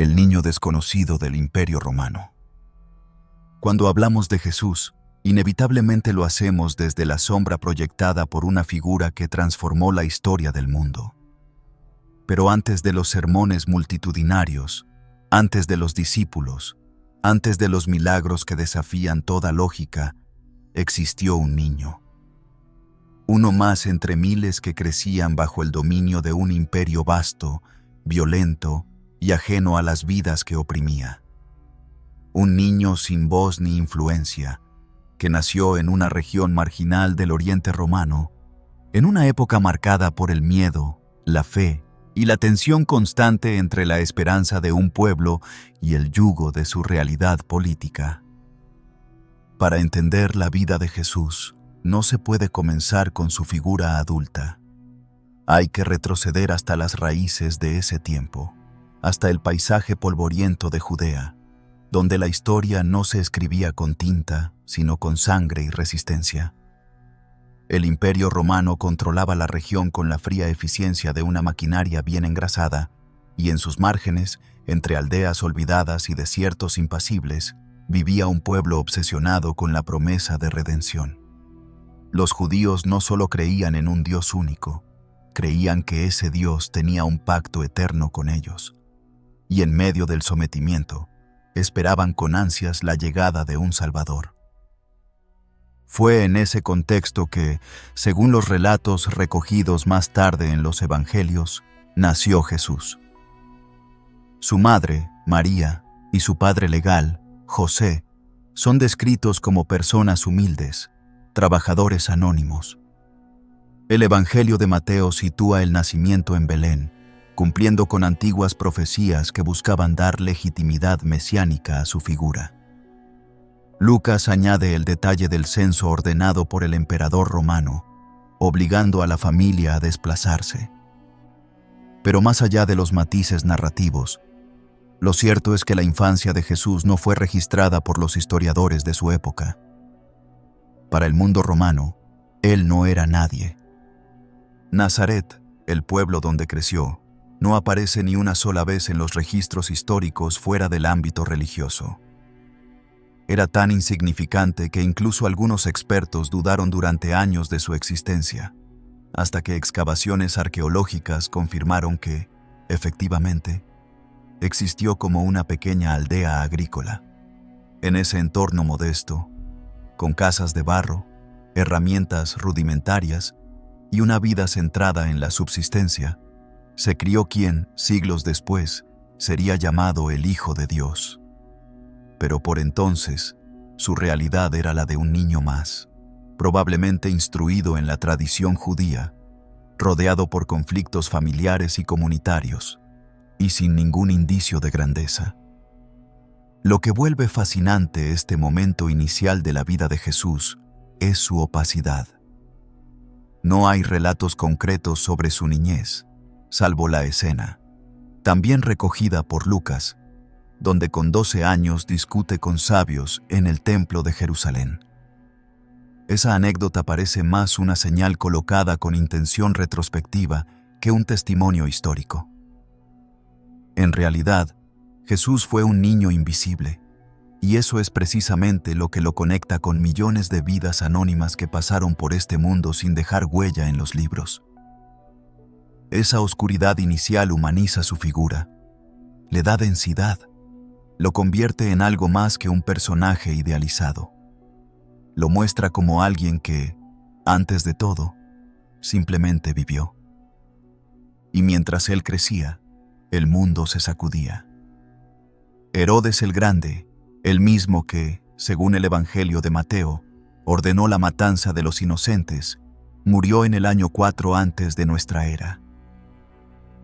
el niño desconocido del Imperio Romano. Cuando hablamos de Jesús, inevitablemente lo hacemos desde la sombra proyectada por una figura que transformó la historia del mundo. Pero antes de los sermones multitudinarios, antes de los discípulos, antes de los milagros que desafían toda lógica, existió un niño. Uno más entre miles que crecían bajo el dominio de un imperio vasto, violento y ajeno a las vidas que oprimía. Un niño sin voz ni influencia, que nació en una región marginal del Oriente Romano, en una época marcada por el miedo, la fe y la tensión constante entre la esperanza de un pueblo y el yugo de su realidad política. Para entender la vida de Jesús, no se puede comenzar con su figura adulta. Hay que retroceder hasta las raíces de ese tiempo, hasta el paisaje polvoriento de Judea, donde la historia no se escribía con tinta, sino con sangre y resistencia. El Imperio Romano controlaba la región con la fría eficiencia de una maquinaria bien engrasada, y en sus márgenes, entre aldeas olvidadas y desiertos impasibles, vivía un pueblo obsesionado con la promesa de redención. Los judíos no solo creían en un Dios único, creían que ese Dios tenía un pacto eterno con ellos, y en medio del sometimiento, esperaban con ansias la llegada de un Salvador. Fue en ese contexto que, según los relatos recogidos más tarde en los Evangelios, nació Jesús. Su madre, María, y su padre legal, José, son descritos como personas humildes, trabajadores anónimos. El Evangelio de Mateo sitúa el nacimiento en Belén, cumpliendo con antiguas profecías que buscaban dar legitimidad mesiánica a su figura. Lucas añade el detalle del censo ordenado por el emperador romano, obligando a la familia a desplazarse. Pero más allá de los matices narrativos, lo cierto es que la infancia de Jesús no fue registrada por los historiadores de su época. Para el mundo romano, él no era nadie. Nazaret, el pueblo donde creció, no aparece ni una sola vez en los registros históricos fuera del ámbito religioso. Era tan insignificante que incluso algunos expertos dudaron durante años de su existencia, hasta que excavaciones arqueológicas confirmaron que, efectivamente, existió como una pequeña aldea agrícola. En ese entorno modesto, con casas de barro, herramientas rudimentarias y una vida centrada en la subsistencia, se crió quien, siglos después, sería llamado el Hijo de Dios. Pero por entonces, su realidad era la de un niño más, probablemente instruido en la tradición judía, rodeado por conflictos familiares y comunitarios, y sin ningún indicio de grandeza. Lo que vuelve fascinante este momento inicial de la vida de Jesús es su opacidad. No hay relatos concretos sobre su niñez, salvo la escena, también recogida por Lucas, donde con 12 años discute con sabios en el templo de Jerusalén. Esa anécdota parece más una señal colocada con intención retrospectiva que un testimonio histórico. En realidad, Jesús fue un niño invisible, y eso es precisamente lo que lo conecta con millones de vidas anónimas que pasaron por este mundo sin dejar huella en los libros. Esa oscuridad inicial humaniza su figura, le da densidad, lo convierte en algo más que un personaje idealizado. Lo muestra como alguien que, antes de todo, simplemente vivió. Y mientras él crecía, el mundo se sacudía. Herodes el Grande, el mismo que, según el Evangelio de Mateo, ordenó la matanza de los inocentes, murió en el año 4 antes de nuestra era.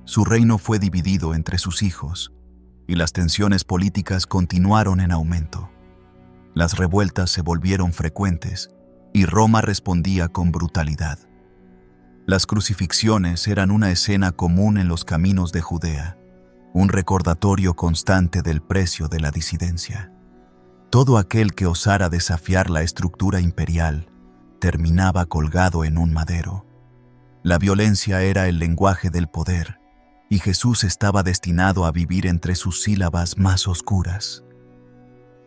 Su reino fue dividido entre sus hijos, y las tensiones políticas continuaron en aumento. Las revueltas se volvieron frecuentes, y Roma respondía con brutalidad. Las crucifixiones eran una escena común en los caminos de Judea, un recordatorio constante del precio de la disidencia. Todo aquel que osara desafiar la estructura imperial terminaba colgado en un madero. La violencia era el lenguaje del poder, y Jesús estaba destinado a vivir entre sus sílabas más oscuras.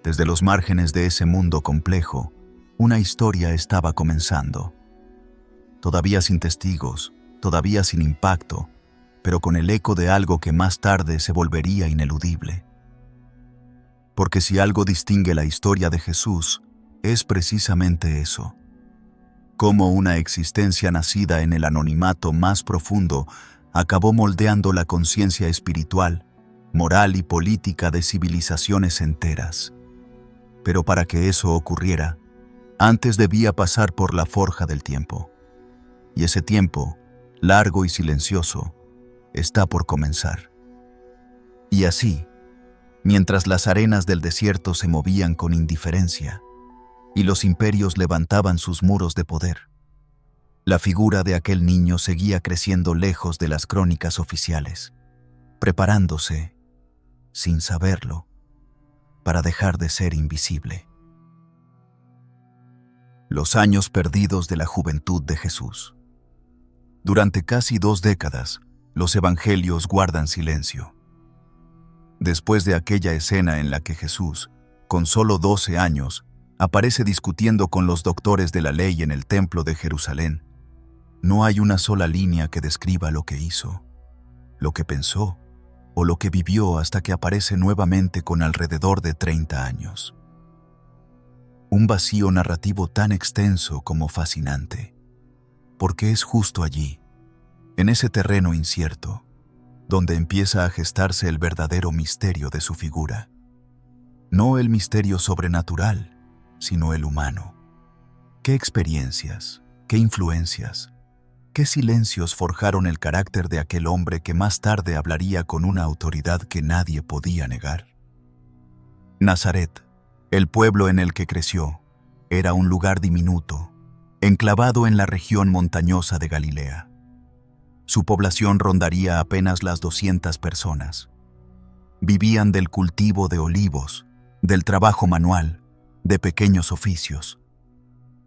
Desde los márgenes de ese mundo complejo, una historia estaba comenzando. Todavía sin testigos, todavía sin impacto, pero con el eco de algo que más tarde se volvería ineludible. Porque si algo distingue la historia de Jesús, es precisamente eso. Cómo una existencia nacida en el anonimato más profundo acabó moldeando la conciencia espiritual, moral y política de civilizaciones enteras. Pero para que eso ocurriera, antes debía pasar por la forja del tiempo. Y ese tiempo, largo y silencioso, está por comenzar. Y así, mientras las arenas del desierto se movían con indiferencia y los imperios levantaban sus muros de poder, la figura de aquel niño seguía creciendo lejos de las crónicas oficiales, preparándose, sin saberlo, para dejar de ser invisible. Los años perdidos de la juventud de Jesús. Durante casi 2 décadas, los evangelios guardan silencio. Después de aquella escena en la que Jesús, con solo 12 años, aparece discutiendo con los doctores de la ley en el templo de Jerusalén, no hay una sola línea que describa lo que hizo, lo que pensó o lo que vivió hasta que aparece nuevamente con alrededor de 30 años. Un vacío narrativo tan extenso como fascinante, porque es justo allí, en ese terreno incierto, donde empieza a gestarse el verdadero misterio de su figura. No el misterio sobrenatural, sino el humano. ¿Qué experiencias, qué influencias, qué silencios forjaron el carácter de aquel hombre que más tarde hablaría con una autoridad que nadie podía negar? Nazaret, el pueblo en el que creció, era un lugar diminuto, enclavado en la región montañosa de Galilea. Su población rondaría apenas las 200 personas. Vivían del cultivo de olivos, del trabajo manual, de pequeños oficios.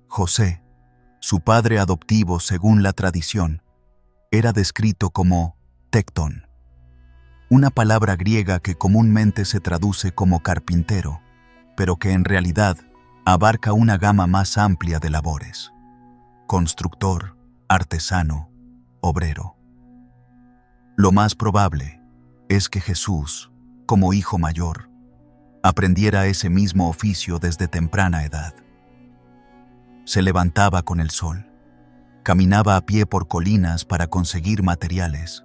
José, su padre adoptivo según la tradición, era descrito como tectón, una palabra griega que comúnmente se traduce como carpintero, pero que en realidad abarca una gama más amplia de labores: constructor, artesano, obrero. Lo más probable es que Jesús, como hijo mayor, aprendiera ese mismo oficio desde temprana edad. Se levantaba con el sol, caminaba a pie por colinas para conseguir materiales,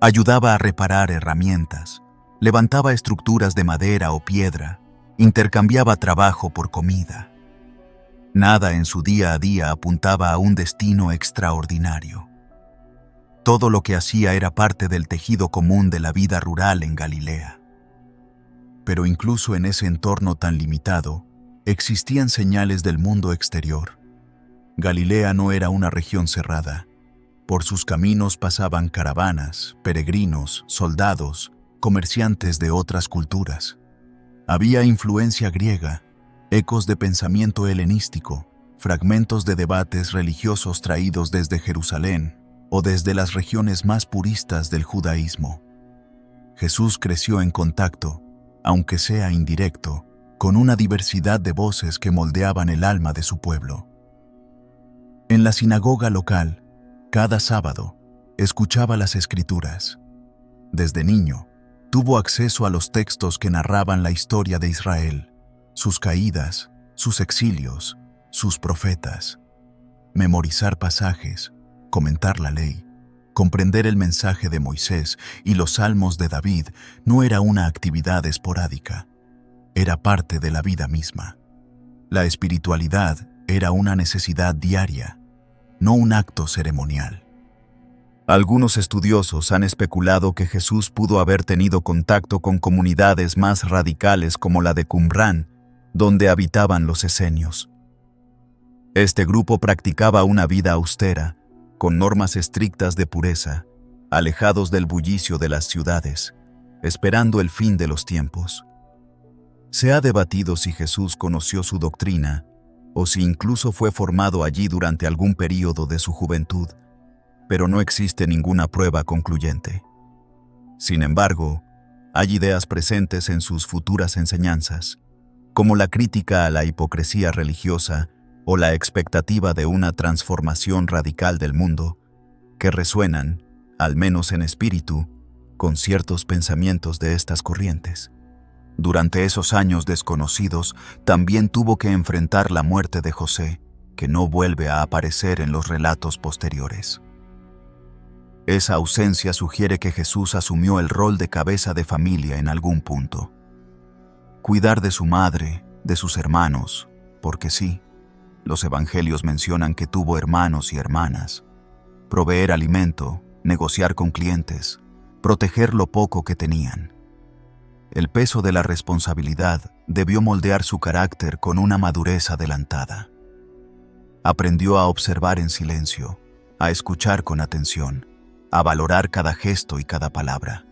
ayudaba a reparar herramientas, levantaba estructuras de madera o piedra, intercambiaba trabajo por comida. Nada en su día a día apuntaba a un destino extraordinario. Todo lo que hacía era parte del tejido común de la vida rural en Galilea. Pero incluso en ese entorno tan limitado, existían señales del mundo exterior. Galilea no era una región cerrada. Por sus caminos pasaban caravanas, peregrinos, soldados, comerciantes de otras culturas. Había influencia griega, ecos de pensamiento helenístico, fragmentos de debates religiosos traídos desde Jerusalén o desde las regiones más puristas del judaísmo. Jesús creció en contacto, aunque sea indirecto, con una diversidad de voces que moldeaban el alma de su pueblo. En la sinagoga local, cada sábado, escuchaba las Escrituras. Desde niño, tuvo acceso a los textos que narraban la historia de Israel, sus caídas, sus exilios, sus profetas. Memorizar pasajes, comentar la ley, comprender el mensaje de Moisés y los salmos de David no era una actividad esporádica, era parte de la vida misma. La espiritualidad era una necesidad diaria, no un acto ceremonial. Algunos estudiosos han especulado que Jesús pudo haber tenido contacto con comunidades más radicales como la de Qumrán, donde habitaban los esenios. Este grupo practicaba una vida austera, con normas estrictas de pureza, alejados del bullicio de las ciudades, esperando el fin de los tiempos. Se ha debatido si Jesús conoció su doctrina o si incluso fue formado allí durante algún período de su juventud, pero no existe ninguna prueba concluyente. Sin embargo, hay ideas presentes en sus futuras enseñanzas, como la crítica a la hipocresía religiosa o la expectativa de una transformación radical del mundo, que resuenan, al menos en espíritu, con ciertos pensamientos de estas corrientes. Durante esos años desconocidos, también tuvo que enfrentar la muerte de José, que no vuelve a aparecer en los relatos posteriores. Esa ausencia sugiere que Jesús asumió el rol de cabeza de familia en algún punto. Cuidar de su madre, de sus hermanos, porque sí, los evangelios mencionan que tuvo hermanos y hermanas. Proveer alimento, negociar con clientes, proteger lo poco que tenían. El peso de la responsabilidad debió moldear su carácter con una madurez adelantada. Aprendió a observar en silencio, a escuchar con atención, a valorar cada gesto y cada palabra.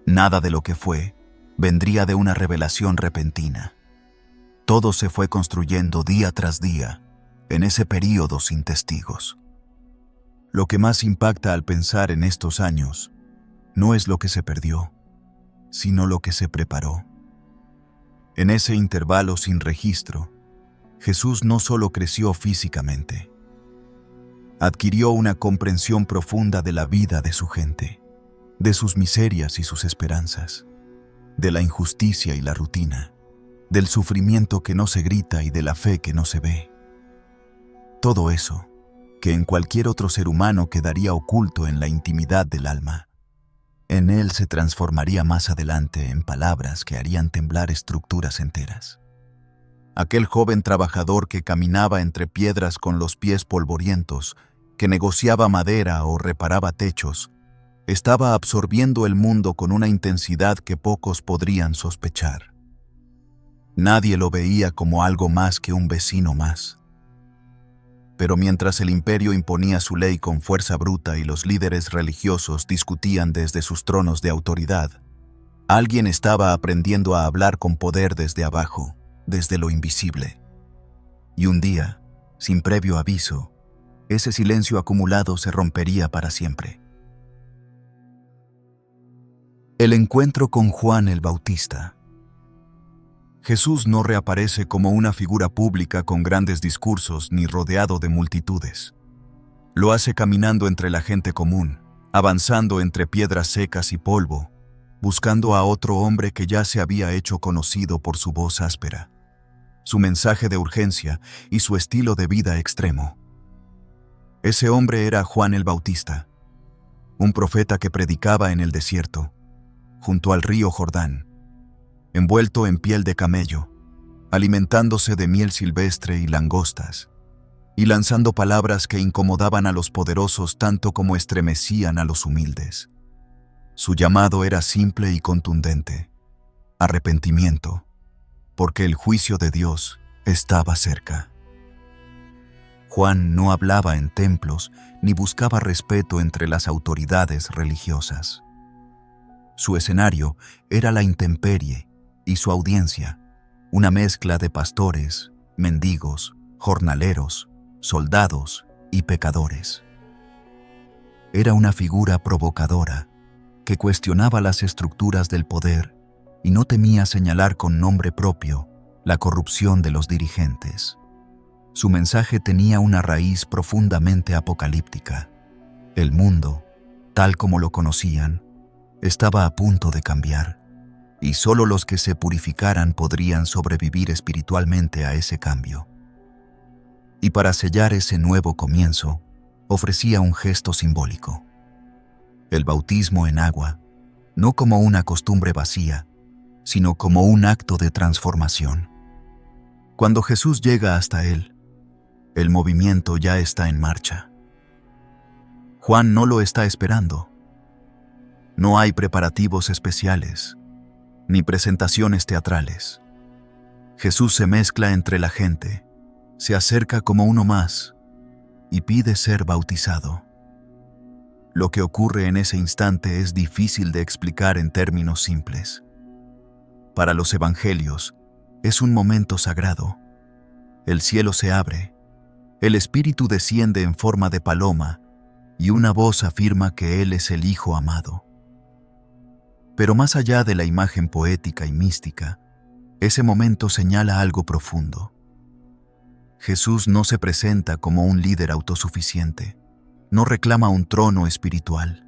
Nada de lo que fue vendría de una revelación repentina. Todo se fue construyendo día tras día, en ese período sin testigos. Lo que más impacta al pensar en estos años no es lo que se perdió, sino lo que se preparó. En ese intervalo sin registro, Jesús no solo creció físicamente, adquirió una comprensión profunda de la vida de su gente, de sus miserias y sus esperanzas, de la injusticia y la rutina, del sufrimiento que no se grita y de la fe que no se ve. Todo eso, que en cualquier otro ser humano quedaría oculto en la intimidad del alma, en él se transformaría más adelante en palabras que harían temblar estructuras enteras. Aquel joven trabajador que caminaba entre piedras con los pies polvorientos, que negociaba madera o reparaba techos, estaba absorbiendo el mundo con una intensidad que pocos podrían sospechar. Nadie lo veía como algo más que un vecino más. Pero mientras el imperio imponía su ley con fuerza bruta y los líderes religiosos discutían desde sus tronos de autoridad, alguien estaba aprendiendo a hablar con poder desde abajo, desde lo invisible. Y un día, sin previo aviso, ese silencio acumulado se rompería para siempre. El encuentro con Juan el Bautista. Jesús no reaparece como una figura pública con grandes discursos ni rodeado de multitudes. Lo hace caminando entre la gente común, avanzando entre piedras secas y polvo, buscando a otro hombre que ya se había hecho conocido por su voz áspera, su mensaje de urgencia y su estilo de vida extremo. Ese hombre era Juan el Bautista, un profeta que predicaba en el desierto, junto al río Jordán, envuelto en piel de camello, alimentándose de miel silvestre y langostas, y lanzando palabras que incomodaban a los poderosos tanto como estremecían a los humildes. Su llamado era simple y contundente: arrepentimiento, porque el juicio de Dios estaba cerca. Juan no hablaba en templos ni buscaba respeto entre las autoridades religiosas. Su escenario era la intemperie y su audiencia, una mezcla de pastores, mendigos, jornaleros, soldados y pecadores. Era una figura provocadora que cuestionaba las estructuras del poder y no temía señalar con nombre propio la corrupción de los dirigentes. Su mensaje tenía una raíz profundamente apocalíptica. El mundo, tal como lo conocían, estaba a punto de cambiar, y solo los que se purificaran podrían sobrevivir espiritualmente a ese cambio. Y para sellar ese nuevo comienzo, ofrecía un gesto simbólico: el bautismo en agua, no como una costumbre vacía, sino como un acto de transformación. Cuando Jesús llega hasta él, el movimiento ya está en marcha. Juan no lo está esperando. No hay preparativos especiales, ni presentaciones teatrales. Jesús se mezcla entre la gente, se acerca como uno más y pide ser bautizado. Lo que ocurre en ese instante es difícil de explicar en términos simples. Para los evangelios, es un momento sagrado. El cielo se abre, el Espíritu desciende en forma de paloma y una voz afirma que Él es el Hijo amado. Pero más allá de la imagen poética y mística, ese momento señala algo profundo. Jesús no se presenta como un líder autosuficiente, no reclama un trono espiritual,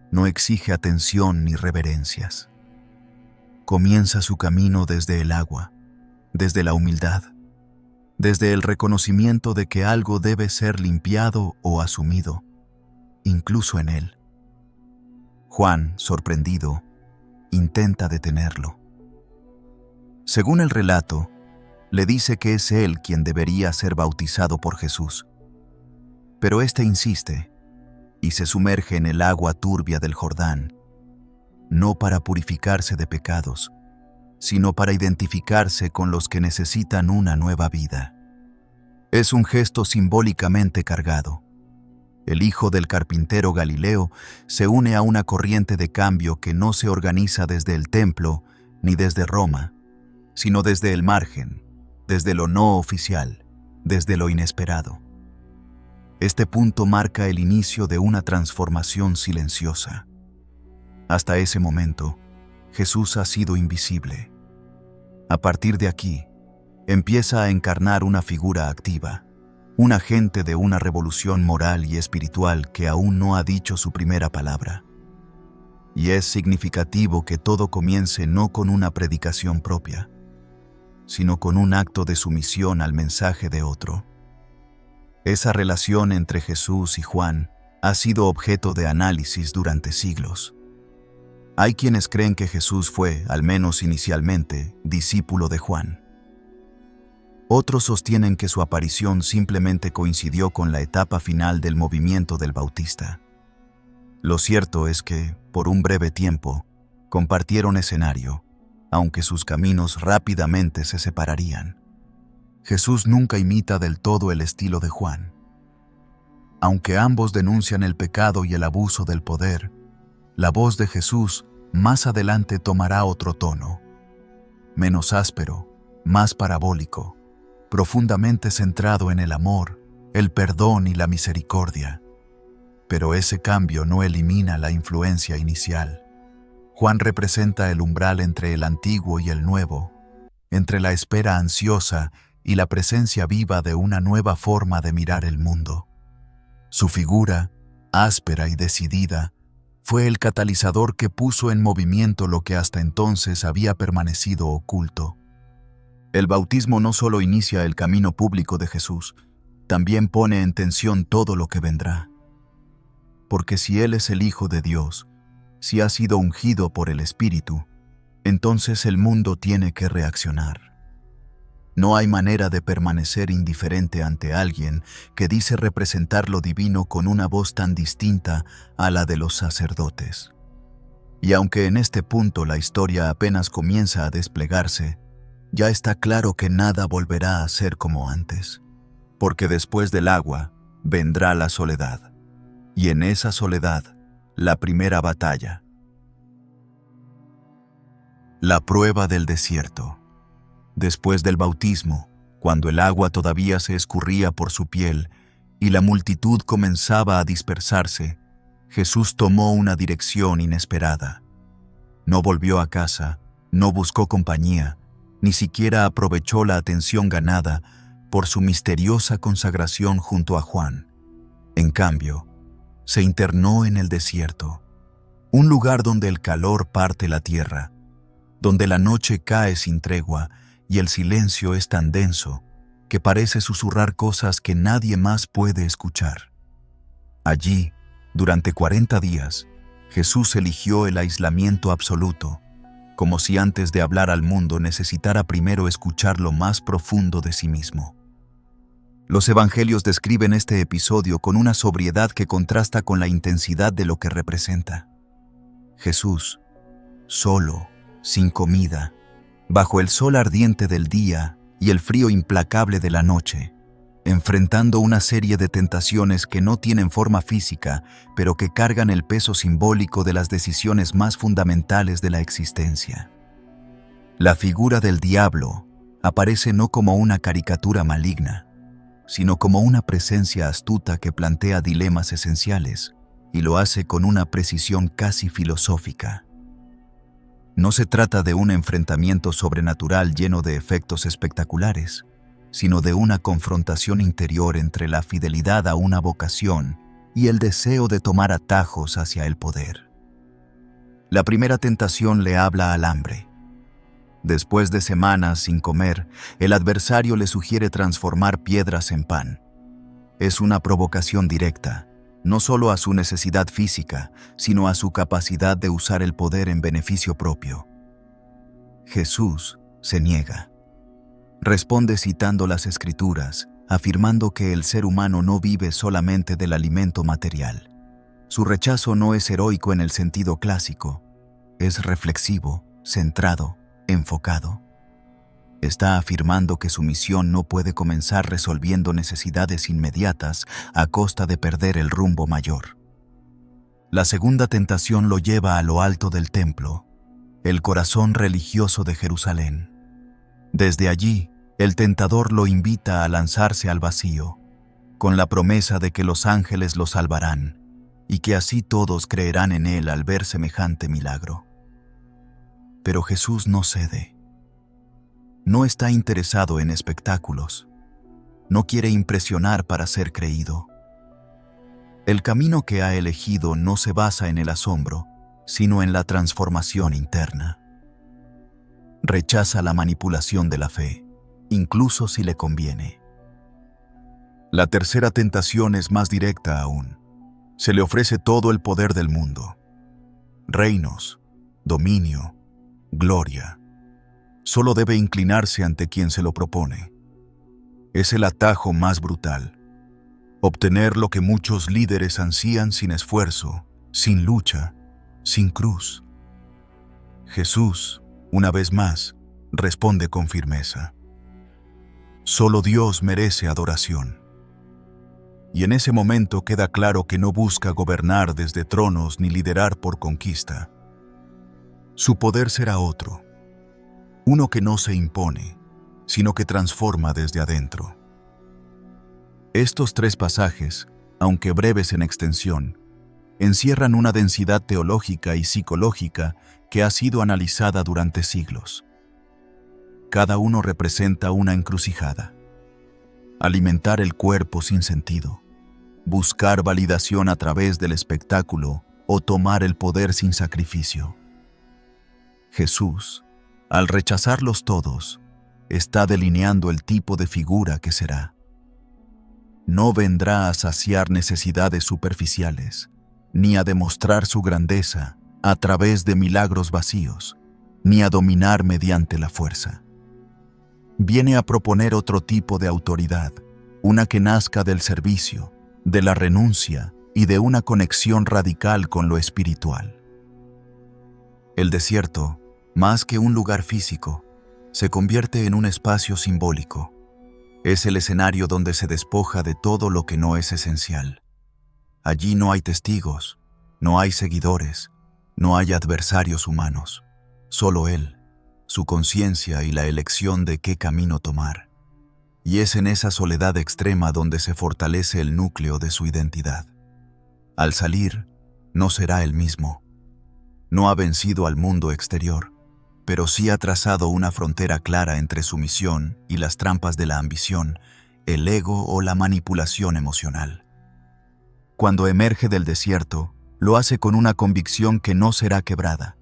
no exige atención ni reverencias. Comienza su camino desde el agua, desde la humildad, desde el reconocimiento de que algo debe ser limpiado o asumido, incluso en él. Juan, sorprendido, intenta detenerlo. Según el relato, le dice que es él quien debería ser bautizado por Jesús. Pero éste insiste y se sumerge en el agua turbia del Jordán, no para purificarse de pecados, sino para identificarse con los que necesitan una nueva vida. Es un gesto simbólicamente cargado. El hijo del carpintero Galileo se une a una corriente de cambio que no se organiza desde el templo ni desde Roma, sino desde el margen, desde lo no oficial, desde lo inesperado. Este punto marca el inicio de una transformación silenciosa. Hasta ese momento, Jesús ha sido invisible. A partir de aquí, empieza a encarnar una figura activa, un agente de una revolución moral y espiritual que aún no ha dicho su primera palabra. Y es significativo que todo comience no con una predicación propia, sino con un acto de sumisión al mensaje de otro. Esa relación entre Jesús y Juan ha sido objeto de análisis durante siglos. Hay quienes creen que Jesús fue, al menos inicialmente, discípulo de Juan. Otros sostienen que su aparición simplemente coincidió con la etapa final del movimiento del Bautista. Lo cierto es que, por un breve tiempo, compartieron escenario, aunque sus caminos rápidamente se separarían. Jesús nunca imita del todo el estilo de Juan. Aunque ambos denuncian el pecado y el abuso del poder, la voz de Jesús más adelante tomará otro tono, menos áspero, más parabólico, profundamente centrado en el amor, el perdón y la misericordia. Pero ese cambio no elimina la influencia inicial. Juan representa el umbral entre el antiguo y el nuevo, entre la espera ansiosa y la presencia viva de una nueva forma de mirar el mundo. Su figura, áspera y decidida, fue el catalizador que puso en movimiento lo que hasta entonces había permanecido oculto. El bautismo no solo inicia el camino público de Jesús, también pone en tensión todo lo que vendrá. Porque si Él es el Hijo de Dios, si ha sido ungido por el Espíritu, entonces el mundo tiene que reaccionar. No hay manera de permanecer indiferente ante alguien que dice representar lo divino con una voz tan distinta a la de los sacerdotes. Y aunque en este punto la historia apenas comienza a desplegarse, ya está claro que nada volverá a ser como antes, porque después del agua vendrá la soledad, y en esa soledad, la primera batalla. La prueba del desierto. Después del bautismo, cuando el agua todavía se escurría por su piel y la multitud comenzaba a dispersarse, Jesús tomó una dirección inesperada. No volvió a casa, no buscó compañía, ni siquiera aprovechó la atención ganada por su misteriosa consagración junto a Juan. En cambio, se internó en el desierto, un lugar donde el calor parte la tierra, donde la noche cae sin tregua y el silencio es tan denso que parece susurrar cosas que nadie más puede escuchar. Allí, durante 40 días, Jesús eligió el aislamiento absoluto, como si antes de hablar al mundo necesitara primero escuchar lo más profundo de sí mismo. Los evangelios describen este episodio con una sobriedad que contrasta con la intensidad de lo que representa. Jesús, solo, sin comida, bajo el sol ardiente del día y el frío implacable de la noche, enfrentando una serie de tentaciones que no tienen forma física, pero que cargan el peso simbólico de las decisiones más fundamentales de la existencia. La figura del diablo aparece no como una caricatura maligna, sino como una presencia astuta que plantea dilemas esenciales, y lo hace con una precisión casi filosófica. No se trata de un enfrentamiento sobrenatural lleno de efectos espectaculares, sino de una confrontación interior entre la fidelidad a una vocación y el deseo de tomar atajos hacia el poder. La primera tentación le habla al hambre. Después de semanas sin comer, el adversario le sugiere transformar piedras en pan. Es una provocación directa, no solo a su necesidad física, sino a su capacidad de usar el poder en beneficio propio. Jesús se niega. Responde citando las Escrituras, afirmando que el ser humano no vive solamente del alimento material. Su rechazo no es heroico en el sentido clásico, es reflexivo, centrado, enfocado. Está afirmando que su misión no puede comenzar resolviendo necesidades inmediatas a costa de perder el rumbo mayor. La segunda tentación lo lleva a lo alto del templo, el corazón religioso de Jerusalén. Desde allí, el tentador lo invita a lanzarse al vacío, con la promesa de que los ángeles lo salvarán y que así todos creerán en él al ver semejante milagro. Pero Jesús no cede. No está interesado en espectáculos. No quiere impresionar para ser creído. El camino que ha elegido no se basa en el asombro, sino en la transformación interna. Rechaza la manipulación de la fe, incluso si le conviene. La tercera tentación es más directa aún. Se le ofrece todo el poder del mundo. Reinos, dominio, gloria. Solo debe inclinarse ante quien se lo propone. Es el atajo más brutal. Obtener lo que muchos líderes ansían sin esfuerzo, sin lucha, sin cruz. Jesús, una vez más, responde con firmeza. Solo Dios merece adoración. Y en ese momento queda claro que no busca gobernar desde tronos ni liderar por conquista. Su poder será otro. Uno que no se impone, sino que transforma desde adentro. Estos tres pasajes, aunque breves en extensión, encierran una densidad teológica y psicológica que ha sido analizada durante siglos. Cada uno representa una encrucijada. Alimentar el cuerpo sin sentido, buscar validación a través del espectáculo o tomar el poder sin sacrificio. Jesús, al rechazarlos todos, está delineando el tipo de figura que será. No vendrá a saciar necesidades superficiales, ni a demostrar su grandeza a través de milagros vacíos, ni a dominar mediante la fuerza. Viene a proponer otro tipo de autoridad, una que nazca del servicio, de la renuncia y de una conexión radical con lo espiritual. El desierto, más que un lugar físico, se convierte en un espacio simbólico. Es el escenario donde se despoja de todo lo que no es esencial. Allí no hay testigos, no hay seguidores, no hay adversarios humanos, solo Él, su conciencia y la elección de qué camino tomar. Y es en esa soledad extrema donde se fortalece el núcleo de su identidad. Al salir, no será el mismo. No ha vencido al mundo exterior, pero sí ha trazado una frontera clara entre su misión y las trampas de la ambición, el ego o la manipulación emocional. Cuando emerge del desierto, lo hace con una convicción que no será quebrada.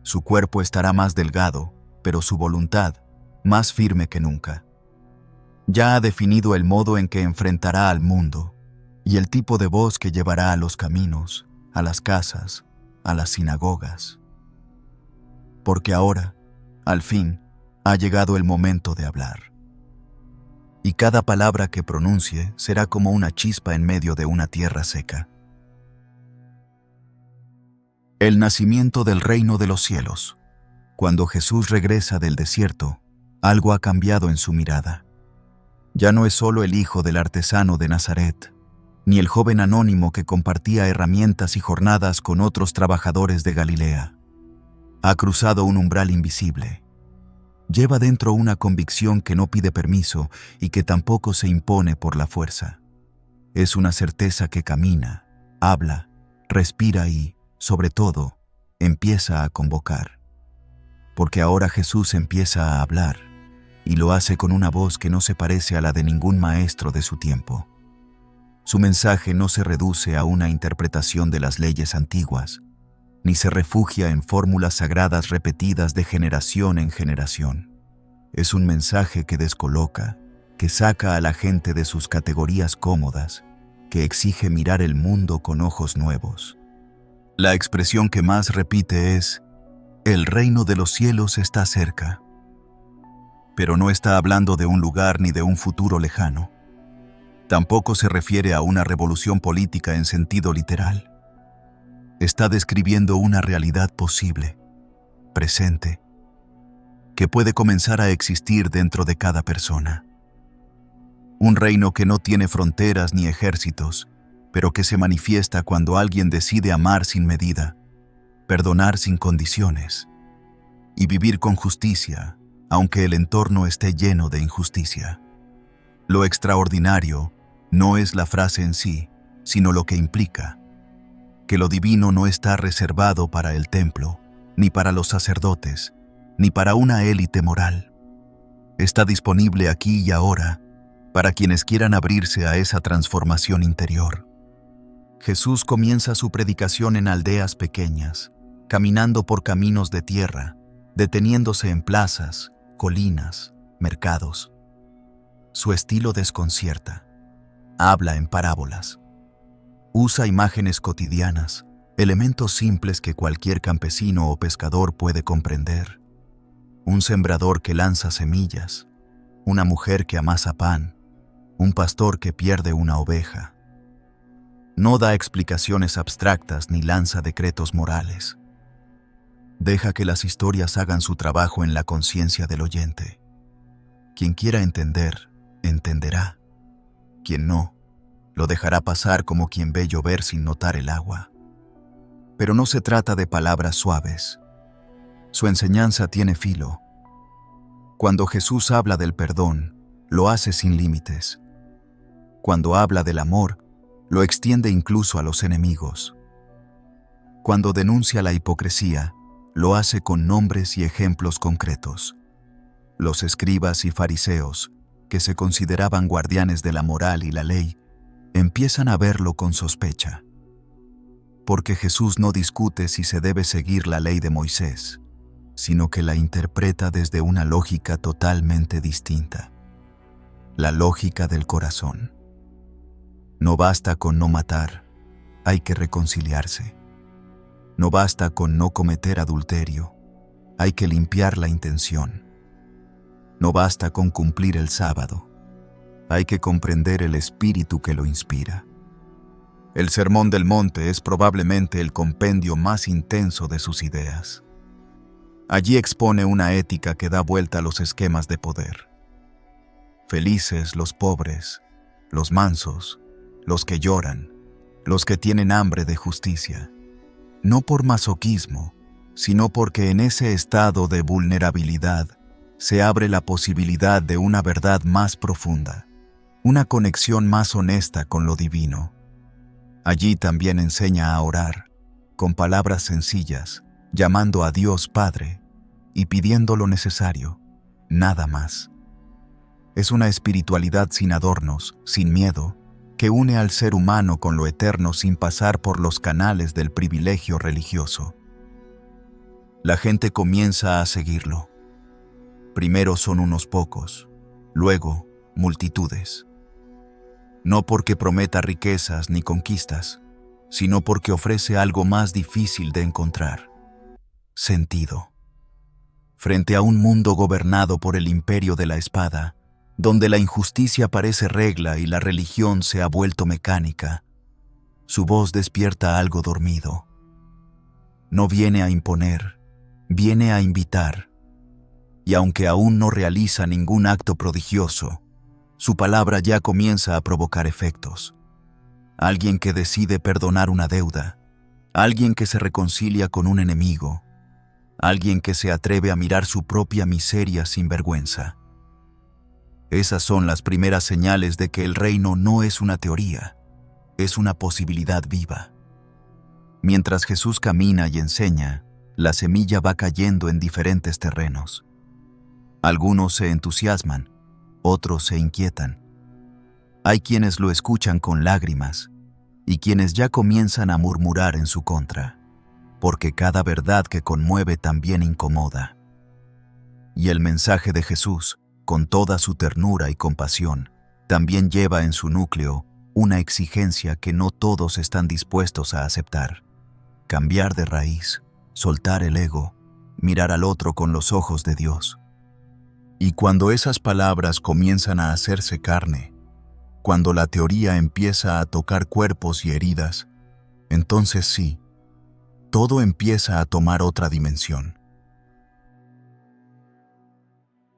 Su cuerpo estará más delgado, pero su voluntad más firme que nunca. Ya ha definido el modo en que enfrentará al mundo y el tipo de voz que llevará a los caminos, a las casas, a las sinagogas. Porque ahora, al fin, ha llegado el momento de hablar. Y cada palabra que pronuncie será como una chispa en medio de una tierra seca. El nacimiento del reino de los cielos. Cuando Jesús regresa del desierto, algo ha cambiado en su mirada. Ya no es solo el hijo del artesano de Nazaret, ni el joven anónimo que compartía herramientas y jornadas con otros trabajadores de Galilea. Ha cruzado un umbral invisible. Lleva dentro una convicción que no pide permiso y que tampoco se impone por la fuerza. Es una certeza que camina, habla, respira y, sobre todo, empieza a convocar. porque ahora Jesús empieza a hablar, y lo hace con una voz que no se parece a la de ningún maestro de su tiempo. Su mensaje no se reduce a una interpretación de las leyes antiguas, ni se refugia en fórmulas sagradas repetidas de generación en generación. Es un mensaje que descoloca, que saca a la gente de sus categorías cómodas, que exige mirar el mundo con ojos nuevos. La expresión que más repite es: el reino de los cielos está cerca. Pero no está hablando de un lugar ni de un futuro lejano. Tampoco se refiere a una revolución política en sentido literal. Está describiendo una realidad posible, presente, que puede comenzar a existir dentro de cada persona. Un reino que no tiene fronteras ni ejércitos, pero que se manifiesta cuando alguien decide amar sin medida, perdonar sin condiciones y vivir con justicia, aunque el entorno esté lleno de injusticia. Lo extraordinario no es la frase en sí, sino lo que implica, que lo divino no está reservado para el templo, ni para los sacerdotes, ni para una élite moral. Está disponible aquí y ahora para quienes quieran abrirse a esa transformación interior. Jesús comienza su predicación en aldeas pequeñas, caminando por caminos de tierra, deteniéndose en plazas, colinas, mercados. Su estilo desconcierta. Habla en parábolas. Usa imágenes cotidianas, elementos simples que cualquier campesino o pescador puede comprender. Un sembrador que lanza semillas, una mujer que amasa pan, un pastor que pierde una oveja. No da explicaciones abstractas ni lanza decretos morales. Deja que las historias hagan su trabajo en la conciencia del oyente. Quien quiera entender, entenderá. Quien no, lo dejará pasar como quien ve llover sin notar el agua. Pero no se trata de palabras suaves. Su enseñanza tiene filo. Cuando Jesús habla del perdón, lo hace sin límites. Cuando habla del amor, lo extiende incluso a los enemigos. Cuando denuncia la hipocresía, lo hace con nombres y ejemplos concretos. Los escribas y fariseos, que se consideraban guardianes de la moral y la ley, empiezan a verlo con sospecha. Porque Jesús no discute si se debe seguir la ley de Moisés, sino que la interpreta desde una lógica totalmente distinta. La lógica del corazón. No basta con no matar, hay que reconciliarse. No basta con no cometer adulterio, hay que limpiar la intención. No basta con cumplir el sábado, hay que comprender el espíritu que lo inspira. El Sermón del Monte es probablemente el compendio más intenso de sus ideas. Allí expone una ética que da vuelta a los esquemas de poder. Felices los pobres, los mansos, los que lloran, los que tienen hambre de justicia. No por masoquismo, sino porque en ese estado de vulnerabilidad se abre la posibilidad de una verdad más profunda, una conexión más honesta con lo divino. Allí también enseña a orar, con palabras sencillas, llamando a Dios Padre y pidiendo lo necesario, nada más. Es una espiritualidad sin adornos, sin miedo, que une al ser humano con lo eterno sin pasar por los canales del privilegio religioso. La gente comienza a seguirlo. Primero son unos pocos, luego multitudes. No porque prometa riquezas ni conquistas, sino porque ofrece algo más difícil de encontrar: sentido. Frente a un mundo gobernado por el imperio de la espada, donde la injusticia parece regla y la religión se ha vuelto mecánica, su voz despierta algo dormido. No viene a imponer, viene a invitar. Y aunque aún no realiza ningún acto prodigioso, su palabra ya comienza a provocar efectos. Alguien que decide perdonar una deuda, alguien que se reconcilia con un enemigo, alguien que se atreve a mirar su propia miseria sin vergüenza. Esas son las primeras señales de que el reino no es una teoría, es una posibilidad viva. Mientras Jesús camina y enseña, la semilla va cayendo en diferentes terrenos. Algunos se entusiasman, otros se inquietan. Hay quienes lo escuchan con lágrimas y quienes ya comienzan a murmurar en su contra, porque cada verdad que conmueve también incomoda. Y el mensaje de Jesús, con toda su ternura y compasión, también lleva en su núcleo una exigencia que no todos están dispuestos a aceptar: cambiar de raíz, soltar el ego, mirar al otro con los ojos de Dios. Y cuando esas palabras comienzan a hacerse carne, cuando la teoría empieza a tocar cuerpos y heridas, entonces sí, todo empieza a tomar otra dimensión.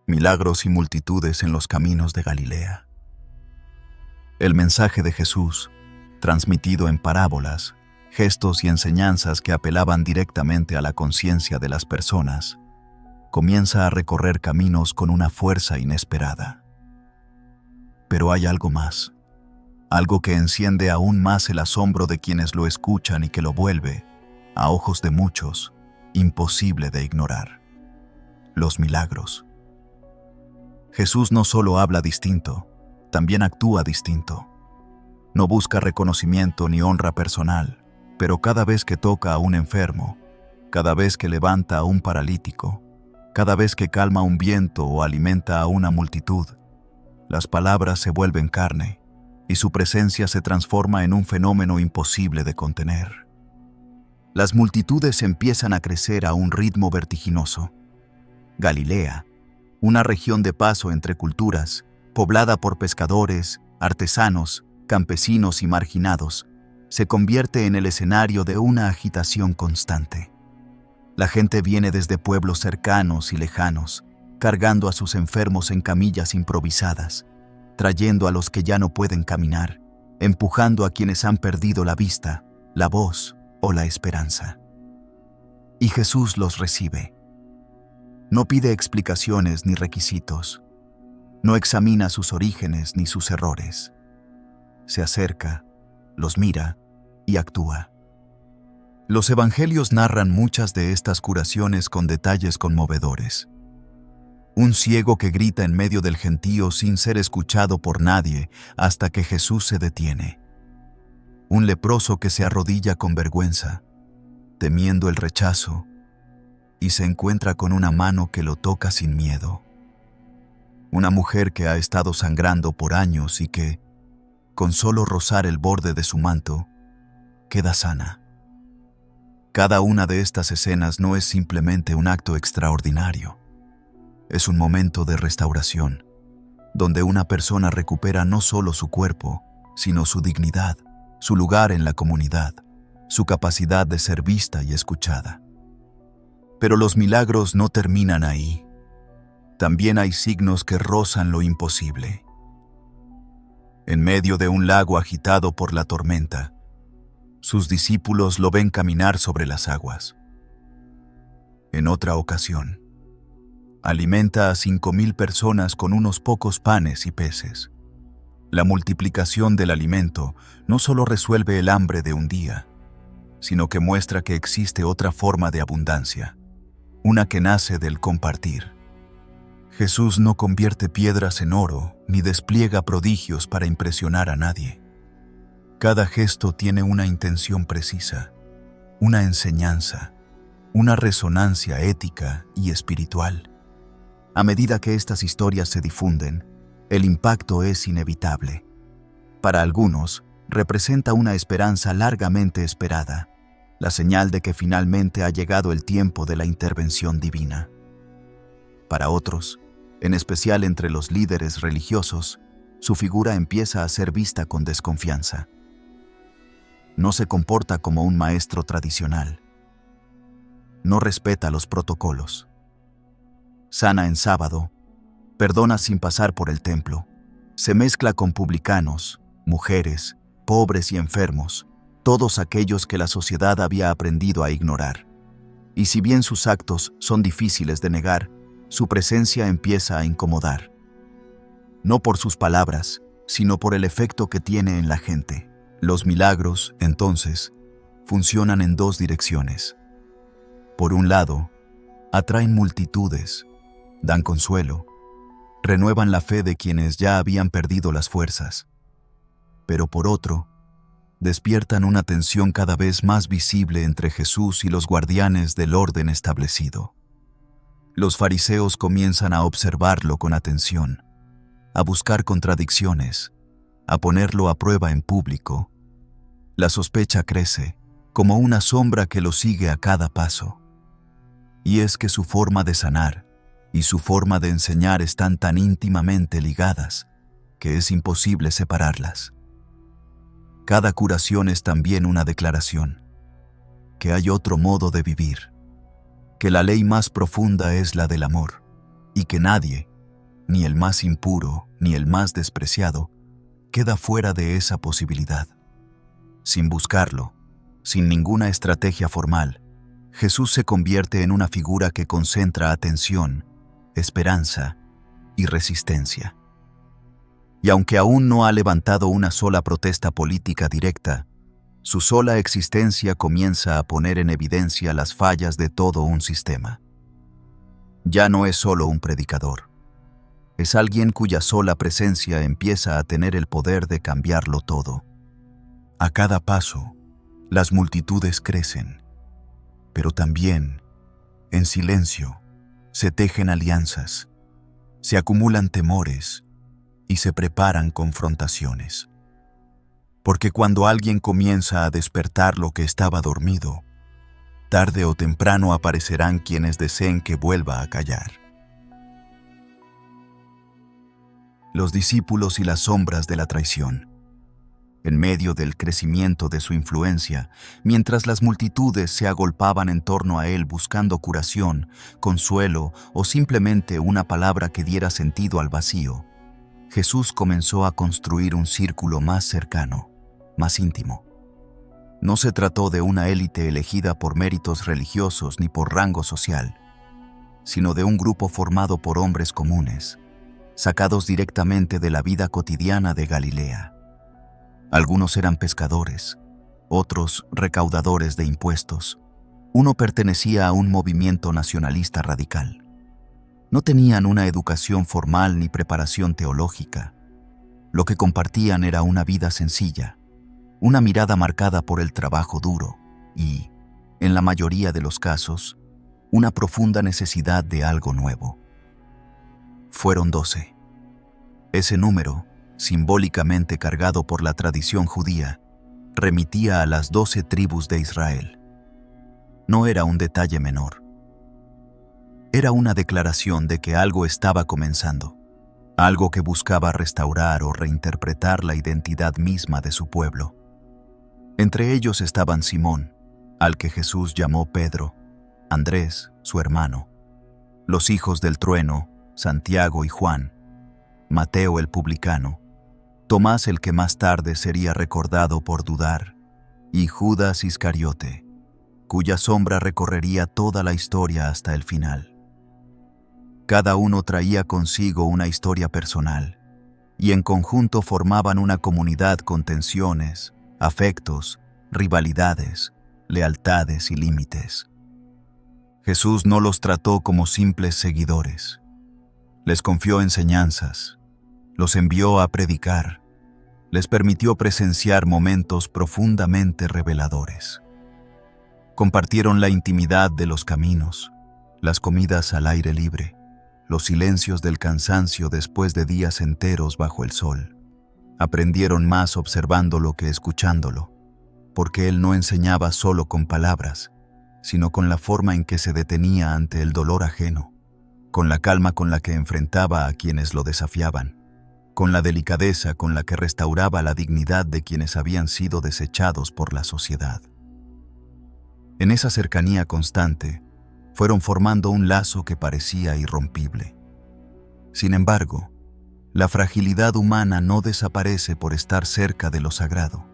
Milagros y multitudes en los caminos de Galilea. El mensaje de Jesús, transmitido en parábolas, gestos y enseñanzas que apelaban directamente a la conciencia de las personas, comienza a recorrer caminos con una fuerza inesperada. Pero hay algo más, algo que enciende aún más el asombro de quienes lo escuchan y que lo vuelve, a ojos de muchos, imposible de ignorar: los milagros. Jesús no solo habla distinto, también actúa distinto. No busca reconocimiento ni honra personal, pero cada vez que toca a un enfermo, cada vez que levanta a un paralítico, cada vez que calma un viento o alimenta a una multitud, las palabras se vuelven carne y su presencia se transforma en un fenómeno imposible de contener. Las multitudes empiezan a crecer a un ritmo vertiginoso. Galilea, una región de paso entre culturas, poblada por pescadores, artesanos, campesinos y marginados, se convierte en el escenario de una agitación constante. La gente viene desde pueblos cercanos y lejanos, cargando a sus enfermos en camillas improvisadas, trayendo a los que ya no pueden caminar, empujando a quienes han perdido la vista, la voz o la esperanza. Y Jesús los recibe. No pide explicaciones ni requisitos. No examina sus orígenes ni sus errores. Se acerca, los mira y actúa. Los evangelios narran muchas de estas curaciones con detalles conmovedores. Un ciego que grita en medio del gentío sin ser escuchado por nadie hasta que Jesús se detiene. Un leproso que se arrodilla con vergüenza, temiendo el rechazo, y se encuentra con una mano que lo toca sin miedo. Una mujer que ha estado sangrando por años y que, con solo rozar el borde de su manto, queda sana. Cada una de estas escenas no es simplemente un acto extraordinario. Es un momento de restauración, donde una persona recupera no solo su cuerpo, sino su dignidad, su lugar en la comunidad, su capacidad de ser vista y escuchada. Pero los milagros no terminan ahí. También hay signos que rozan lo imposible. En medio de un lago agitado por la tormenta, sus discípulos lo ven caminar sobre las aguas. En otra ocasión, alimenta a 5,000 personas con unos pocos panes y peces. La multiplicación del alimento no solo resuelve el hambre de un día, sino que muestra que existe otra forma de abundancia, una que nace del compartir. Jesús no convierte piedras en oro ni despliega prodigios para impresionar a nadie. Cada gesto tiene una intención precisa, una enseñanza, una resonancia ética y espiritual. A medida que estas historias se difunden, el impacto es inevitable. Para algunos, representa una esperanza largamente esperada, la señal de que finalmente ha llegado el tiempo de la intervención divina. Para otros, en especial entre los líderes religiosos, su figura empieza a ser vista con desconfianza. No se comporta como un maestro tradicional. No respeta los protocolos. Sana en sábado, perdona sin pasar por el templo, se mezcla con publicanos, mujeres, pobres y enfermos, todos aquellos que la sociedad había aprendido a ignorar. Y si bien sus actos son difíciles de negar, su presencia empieza a incomodar. No por sus palabras, sino por el efecto que tiene en la gente. Los milagros, entonces, funcionan en dos direcciones. Por un lado, atraen multitudes, dan consuelo, renuevan la fe de quienes ya habían perdido las fuerzas. Pero por otro, despiertan una tensión cada vez más visible entre Jesús y los guardianes del orden establecido. Los fariseos comienzan a observarlo con atención, a buscar contradicciones, a ponerlo a prueba en público. La sospecha crece, como una sombra que lo sigue a cada paso. Y es que su forma de sanar y su forma de enseñar están tan íntimamente ligadas que es imposible separarlas. Cada curación es también una declaración, que hay otro modo de vivir, que la ley más profunda es la del amor, y que nadie, ni el más impuro, ni el más despreciado, queda fuera de esa posibilidad. Sin buscarlo, sin ninguna estrategia formal, Jesús se convierte en una figura que concentra atención, esperanza y resistencia. Y aunque aún no ha levantado una sola protesta política directa, su sola existencia comienza a poner en evidencia las fallas de todo un sistema. Ya no es solo un predicador. Es alguien cuya sola presencia empieza a tener el poder de cambiarlo todo. A cada paso, las multitudes crecen, pero también, en silencio, se tejen alianzas, se acumulan temores y se preparan confrontaciones. Porque cuando alguien comienza a despertar lo que estaba dormido, tarde o temprano aparecerán quienes deseen que vuelva a callar. Los discípulos y las sombras de la traición. En medio del crecimiento de su influencia, mientras las multitudes se agolpaban en torno a él buscando curación, consuelo o simplemente una palabra que diera sentido al vacío, Jesús comenzó a construir un círculo más cercano, más íntimo. No se trató de una élite elegida por méritos religiosos ni por rango social, sino de un grupo formado por hombres comunes, sacados directamente de la vida cotidiana de Galilea. Algunos eran pescadores, otros recaudadores de impuestos. Uno pertenecía a un movimiento nacionalista radical. No tenían una educación formal ni preparación teológica. Lo que compartían era una vida sencilla, una mirada marcada por el trabajo duro y, en la mayoría de los casos, una profunda necesidad de algo nuevo. Fueron 12. Ese número, simbólicamente cargado por la tradición judía, remitía a las 12 tribus de Israel. No era un detalle menor. Era una declaración de que algo estaba comenzando, algo que buscaba restaurar o reinterpretar la identidad misma de su pueblo. Entre ellos estaban Simón, al que Jesús llamó Pedro, Andrés, su hermano, los hijos del trueno, Santiago y Juan, Mateo el publicano, Tomás el que más tarde sería recordado por dudar, y Judas Iscariote, cuya sombra recorrería toda la historia hasta el final. Cada uno traía consigo una historia personal, y en conjunto formaban una comunidad con tensiones, afectos, rivalidades, lealtades y límites. Jesús no los trató como simples seguidores. Les confió enseñanzas, los envió a predicar, les permitió presenciar momentos profundamente reveladores. Compartieron la intimidad de los caminos, las comidas al aire libre, los silencios del cansancio después de días enteros bajo el sol. Aprendieron más observándolo que escuchándolo, porque él no enseñaba solo con palabras, sino con la forma en que se detenía ante el dolor ajeno, con la calma con la que enfrentaba a quienes lo desafiaban, con la delicadeza con la que restauraba la dignidad de quienes habían sido desechados por la sociedad. En esa cercanía constante, fueron formando un lazo que parecía irrompible. Sin embargo, la fragilidad humana no desaparece por estar cerca de lo sagrado.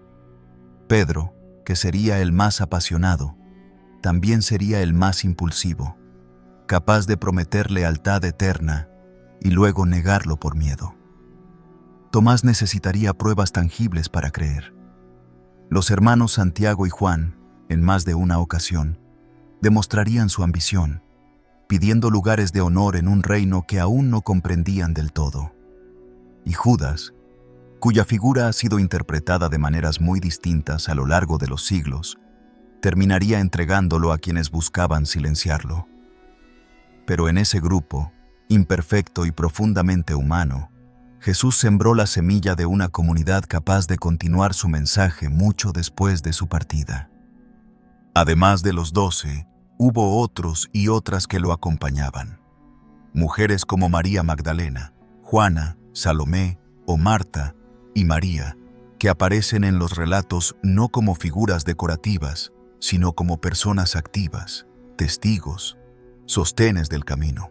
Pedro, que sería el más apasionado, también sería el más impulsivo, capaz de prometer lealtad eterna y luego negarlo por miedo. Tomás necesitaría pruebas tangibles para creer. Los hermanos Santiago y Juan, en más de una ocasión, demostrarían su ambición, pidiendo lugares de honor en un reino que aún no comprendían del todo. Y Judas, cuya figura ha sido interpretada de maneras muy distintas a lo largo de los siglos, terminaría entregándolo a quienes buscaban silenciarlo. Pero en ese grupo, imperfecto y profundamente humano, Jesús sembró la semilla de una comunidad capaz de continuar su mensaje mucho después de su partida. Además de los 12, hubo otros y otras que lo acompañaban. Mujeres como María Magdalena, Juana, Salomé o Marta y María, que aparecen en los relatos no como figuras decorativas, sino como personas activas, testigos, sostenes del camino.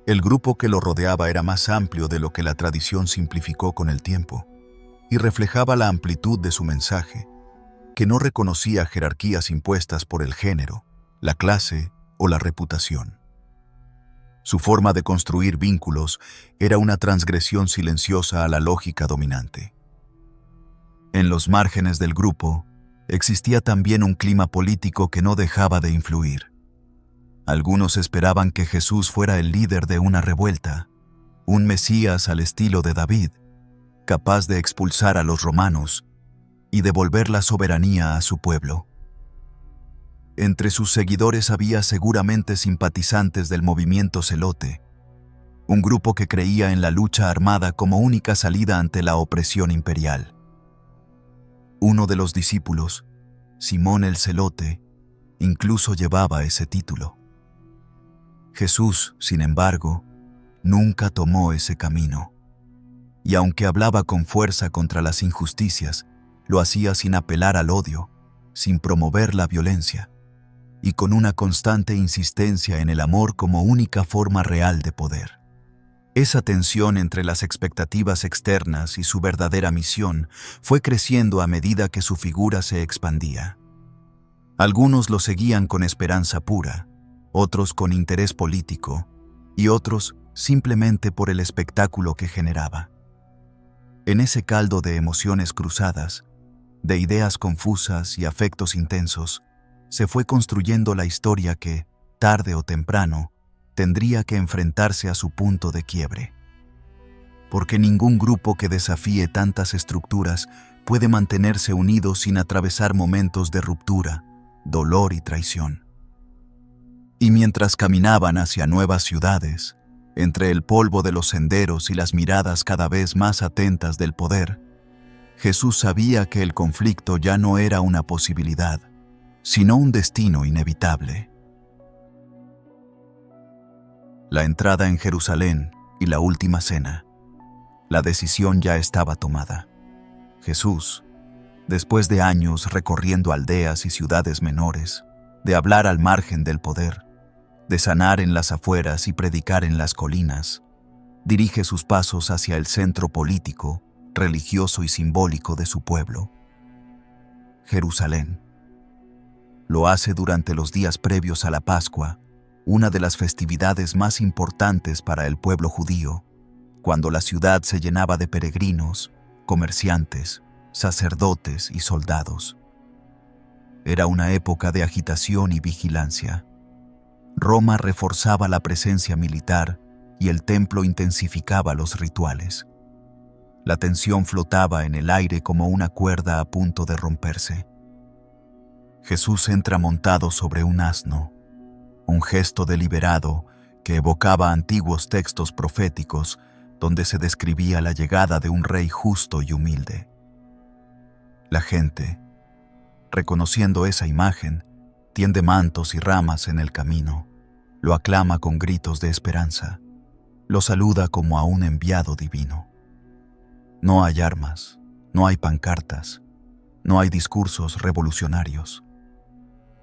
El grupo que lo rodeaba era más amplio de lo que la tradición simplificó con el tiempo, y reflejaba la amplitud de su mensaje, que no reconocía jerarquías impuestas por el género, la clase o la reputación. Su forma de construir vínculos era una transgresión silenciosa a la lógica dominante. En los márgenes del grupo existía también un clima político que no dejaba de influir. Algunos esperaban que Jesús fuera el líder de una revuelta, un Mesías al estilo de David, capaz de expulsar a los romanos y devolver la soberanía a su pueblo. Entre sus seguidores había seguramente simpatizantes del movimiento celote, un grupo que creía en la lucha armada como única salida ante la opresión imperial. Uno de los discípulos, Simón el Celote, incluso llevaba ese título. Jesús, sin embargo, nunca tomó ese camino, y aunque hablaba con fuerza contra las injusticias, lo hacía sin apelar al odio, sin promover la violencia, y con una constante insistencia en el amor como única forma real de poder. Esa tensión entre las expectativas externas y su verdadera misión fue creciendo a medida que su figura se expandía. Algunos lo seguían con esperanza pura, otros con interés político, y otros simplemente por el espectáculo que generaba. En ese caldo de emociones cruzadas, de ideas confusas y afectos intensos, se fue construyendo la historia que, tarde o temprano, tendría que enfrentarse a su punto de quiebre. Porque ningún grupo que desafíe tantas estructuras puede mantenerse unido sin atravesar momentos de ruptura, dolor y traición. Y mientras caminaban hacia nuevas ciudades, entre el polvo de los senderos y las miradas cada vez más atentas del poder, Jesús sabía que el conflicto ya no era una posibilidad, sino un destino inevitable. La entrada en Jerusalén y la última cena. La decisión ya estaba tomada. Jesús, después de años recorriendo aldeas y ciudades menores, de hablar al margen del poder, de sanar en las afueras y predicar en las colinas, dirige sus pasos hacia el centro político, religioso y simbólico de su pueblo, Jerusalén. Lo hace durante los días previos a la Pascua, una de las festividades más importantes para el pueblo judío, cuando la ciudad se llenaba de peregrinos, comerciantes, sacerdotes y soldados. Era una época de agitación y vigilancia. Roma reforzaba la presencia militar y el templo intensificaba los rituales. La tensión flotaba en el aire como una cuerda a punto de romperse. Jesús entra montado sobre un asno, un gesto deliberado que evocaba antiguos textos proféticos donde se describía la llegada de un rey justo y humilde. La gente, reconociendo esa imagen, tiende mantos y ramas en el camino, lo aclama con gritos de esperanza, lo saluda como a un enviado divino. No hay armas, no hay pancartas, no hay discursos revolucionarios.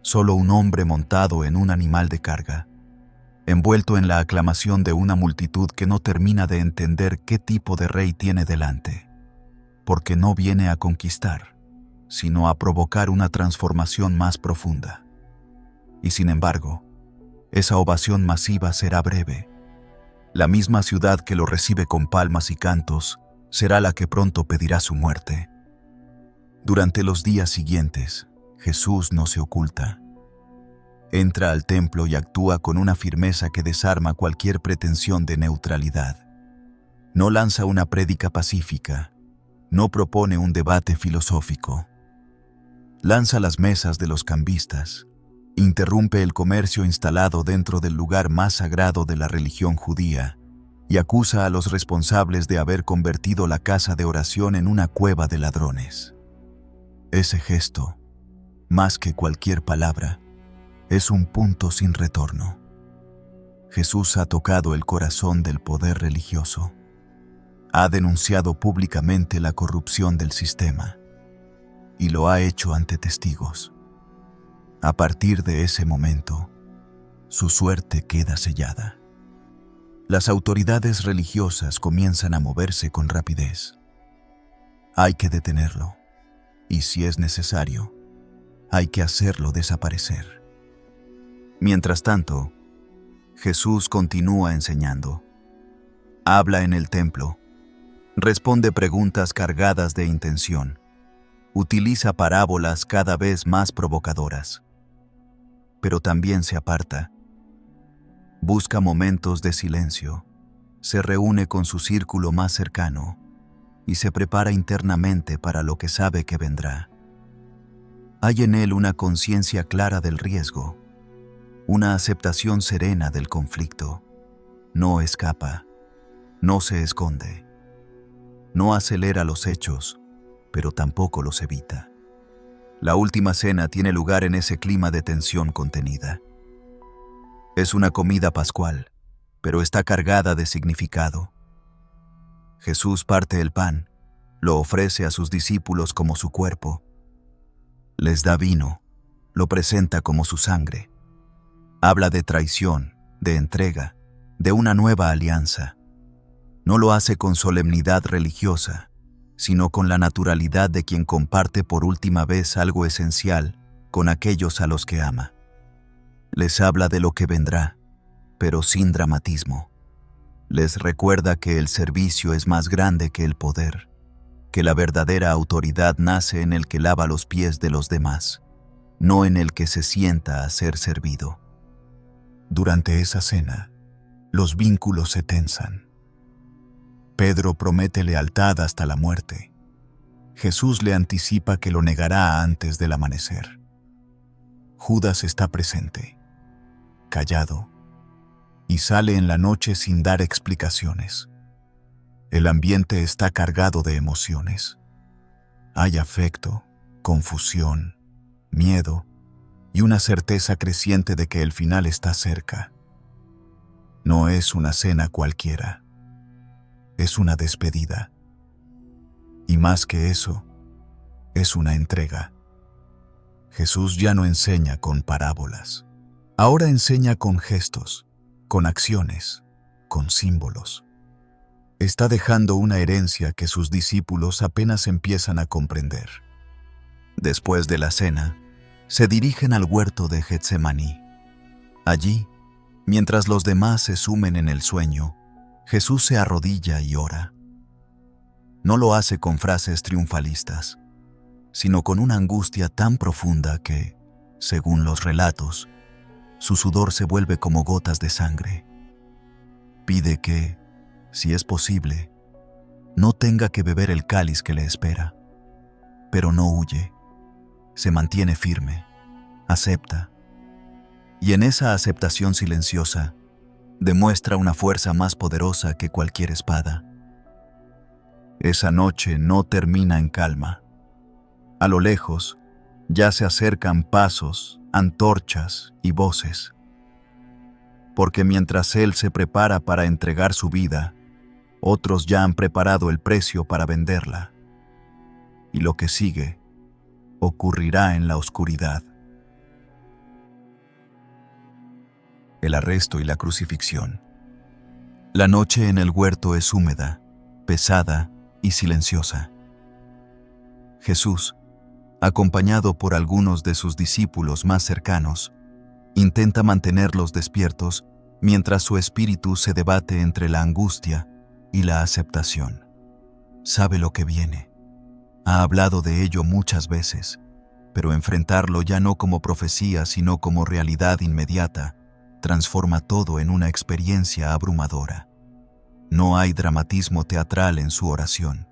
Solo un hombre montado en un animal de carga, envuelto en la aclamación de una multitud que no termina de entender qué tipo de rey tiene delante, porque no viene a conquistar, sino a provocar una transformación más profunda. Y sin embargo, esa ovación masiva será breve. La misma ciudad que lo recibe con palmas y cantos será la que pronto pedirá su muerte. Durante los días siguientes, Jesús no se oculta. Entra al templo y actúa con una firmeza que desarma cualquier pretensión de neutralidad. No lanza una prédica pacífica, no propone un debate filosófico. Lanza las mesas de los cambistas, interrumpe el comercio instalado dentro del lugar más sagrado de la religión judía y acusa a los responsables de haber convertido la casa de oración en una cueva de ladrones. Ese gesto, más que cualquier palabra, es un punto sin retorno. Jesús ha tocado el corazón del poder religioso. Ha denunciado públicamente la corrupción del sistema y lo ha hecho ante testigos. A partir de ese momento, su suerte queda sellada. Las autoridades religiosas comienzan a moverse con rapidez. Hay que detenerlo, y si es necesario, hay que hacerlo desaparecer. Mientras tanto, Jesús continúa enseñando. Habla en el templo, responde preguntas cargadas de intención, utiliza parábolas cada vez más provocadoras, pero también se aparta. Busca momentos de silencio, se reúne con su círculo más cercano y se prepara internamente para lo que sabe que vendrá. Hay en él una conciencia clara del riesgo, una aceptación serena del conflicto. No escapa, no se esconde, no acelera los hechos, pero tampoco los evita. La última cena tiene lugar en ese clima de tensión contenida. Es una comida pascual, pero está cargada de significado. Jesús parte el pan, lo ofrece a sus discípulos como su cuerpo. Les da vino, lo presenta como su sangre. Habla de traición, de entrega, de una nueva alianza. No lo hace con solemnidad religiosa, sino con la naturalidad de quien comparte por última vez algo esencial con aquellos a los que ama. Les habla de lo que vendrá, pero sin dramatismo. Les recuerda que el servicio es más grande que el poder, que la verdadera autoridad nace en el que lava los pies de los demás, no en el que se sienta a ser servido. Durante esa cena, los vínculos se tensan. Pedro promete lealtad hasta la muerte. Jesús le anticipa que lo negará antes del amanecer. Judas está presente, callado, y sale en la noche sin dar explicaciones. El ambiente está cargado de emociones. Hay afecto, confusión, miedo y una certeza creciente de que el final está cerca. No es una cena cualquiera. Es una despedida. Y más que eso, es una entrega. Jesús ya no enseña con parábolas. Ahora enseña con gestos, con acciones, con símbolos. Está dejando una herencia que sus discípulos apenas empiezan a comprender. Después de la cena, se dirigen al huerto de Getsemaní. Allí, mientras los demás se sumen en el sueño, Jesús se arrodilla y ora. No lo hace con frases triunfalistas, sino con una angustia tan profunda que, según los relatos, su sudor se vuelve como gotas de sangre. Pide que, si es posible, no tenga que beber el cáliz que le espera, pero no huye, se mantiene firme, acepta, y en esa aceptación silenciosa, demuestra una fuerza más poderosa que cualquier espada. Esa noche no termina en calma. A lo lejos, ya se acercan pasos, antorchas y voces. Porque mientras él se prepara para entregar su vida, otros ya han preparado el precio para venderla. Y lo que sigue ocurrirá en la oscuridad. El arresto y la crucifixión. La noche en el huerto es húmeda, pesada y silenciosa. Jesús, acompañado por algunos de sus discípulos más cercanos, intenta mantenerlos despiertos mientras su espíritu se debate entre la angustia y la aceptación. Sabe lo que viene. Ha hablado de ello muchas veces, pero enfrentarlo ya no como profecía, sino como realidad inmediata, transforma todo en una experiencia abrumadora. No hay dramatismo teatral en su oración,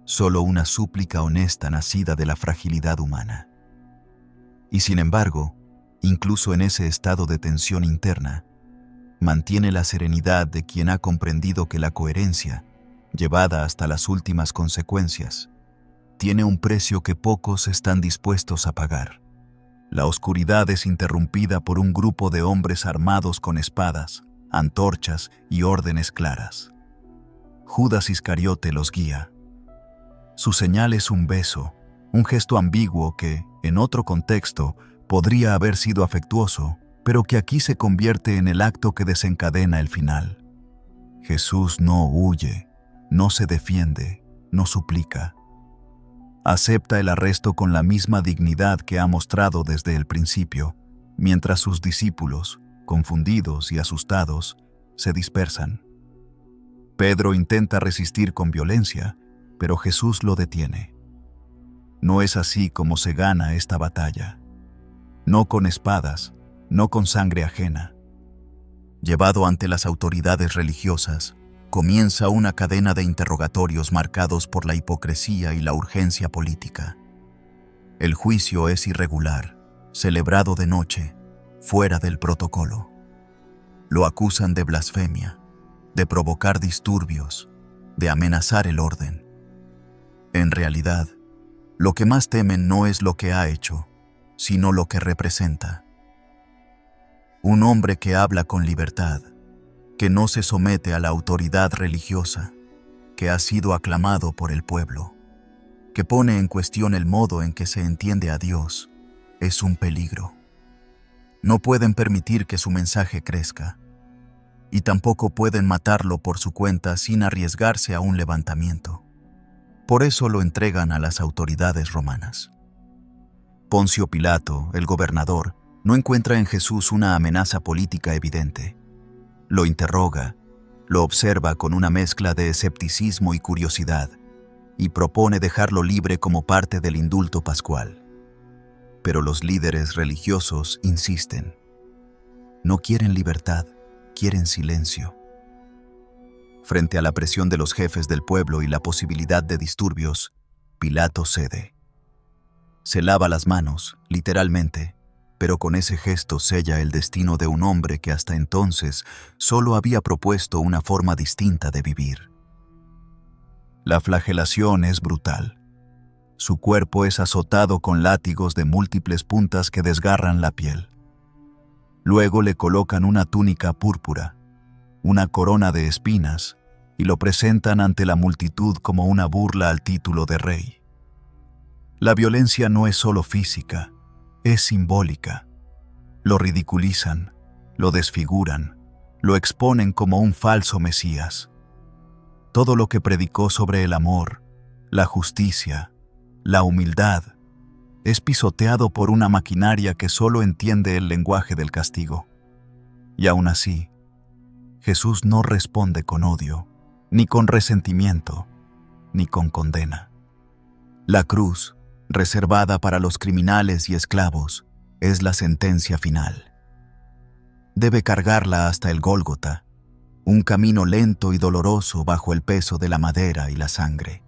solo una súplica honesta nacida de la fragilidad humana. Y sin embargo, incluso en ese estado de tensión interna, mantiene la serenidad de quien ha comprendido que la coherencia, llevada hasta las últimas consecuencias, tiene un precio que pocos están dispuestos a pagar. La oscuridad es interrumpida por un grupo de hombres armados con espadas, antorchas y órdenes claras. Judas Iscariote los guía. Su señal es un beso, un gesto ambiguo que, en otro contexto, podría haber sido afectuoso, pero que aquí se convierte en el acto que desencadena el final. Jesús no huye, no se defiende, no suplica. Acepta el arresto con la misma dignidad que ha mostrado desde el principio, mientras sus discípulos, confundidos y asustados, se dispersan. Pedro intenta resistir con violencia, pero Jesús lo detiene. No es así como se gana esta batalla. No con espadas, no con sangre ajena. Llevado ante las autoridades religiosas, comienza una cadena de interrogatorios marcados por la hipocresía y la urgencia política. El juicio es irregular, celebrado de noche, fuera del protocolo. Lo acusan de blasfemia, de provocar disturbios, de amenazar el orden. En realidad, lo que más temen no es lo que ha hecho, sino lo que representa. Un hombre que habla con libertad, que no se somete a la autoridad religiosa, que ha sido aclamado por el pueblo, que pone en cuestión el modo en que se entiende a Dios, es un peligro. No pueden permitir que su mensaje crezca, y tampoco pueden matarlo por su cuenta sin arriesgarse a un levantamiento. Por eso lo entregan a las autoridades romanas. Poncio Pilato, el gobernador, no encuentra en Jesús una amenaza política evidente. Lo interroga, lo observa con una mezcla de escepticismo y curiosidad, y propone dejarlo libre como parte del indulto pascual. Pero los líderes religiosos insisten. No quieren libertad, quieren silencio. Frente a la presión de los jefes del pueblo y la posibilidad de disturbios, Pilato cede. Se lava las manos, literalmente, pero con ese gesto sella el destino de un hombre que hasta entonces solo había propuesto una forma distinta de vivir. La flagelación es brutal. Su cuerpo es azotado con látigos de múltiples puntas que desgarran la piel. Luego le colocan una túnica púrpura, una corona de espinas, y lo presentan ante la multitud como una burla al título de rey. La violencia no es solo física, es simbólica. Lo ridiculizan, lo desfiguran, lo exponen como un falso Mesías. Todo lo que predicó sobre el amor, la justicia, la humildad, es pisoteado por una maquinaria que solo entiende el lenguaje del castigo. Y aún así, Jesús no responde con odio, ni con resentimiento, ni con condena. La cruz, reservada para los criminales y esclavos, es la sentencia final. Debe cargarla hasta el Gólgota, un camino lento y doloroso bajo el peso de la madera y la sangre.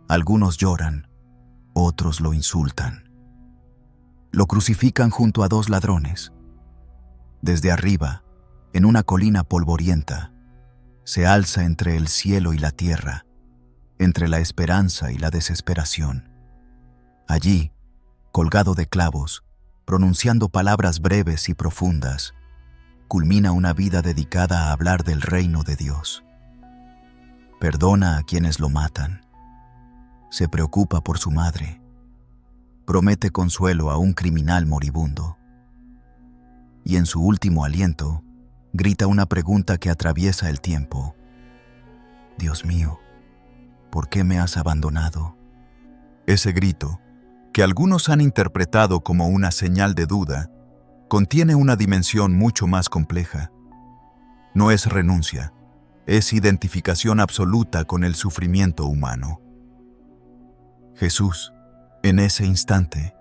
Algunos lloran, otros lo insultan. Lo crucifican junto a dos ladrones. Desde arriba, en una colina polvorienta, se alza entre el cielo y la tierra, entre la esperanza y la desesperación. Allí, colgado de clavos, pronunciando palabras breves y profundas, culmina una vida dedicada a hablar del reino de Dios. Perdona a quienes lo matan. Se preocupa por su madre. Promete consuelo a un criminal moribundo. Y en su último aliento, grita una pregunta que atraviesa el tiempo. Dios mío, ¿por qué me has abandonado? Ese grito, que algunos han interpretado como una señal de duda, contiene una dimensión mucho más compleja. No es renuncia, es identificación absoluta con el sufrimiento humano. Jesús, En ese instante,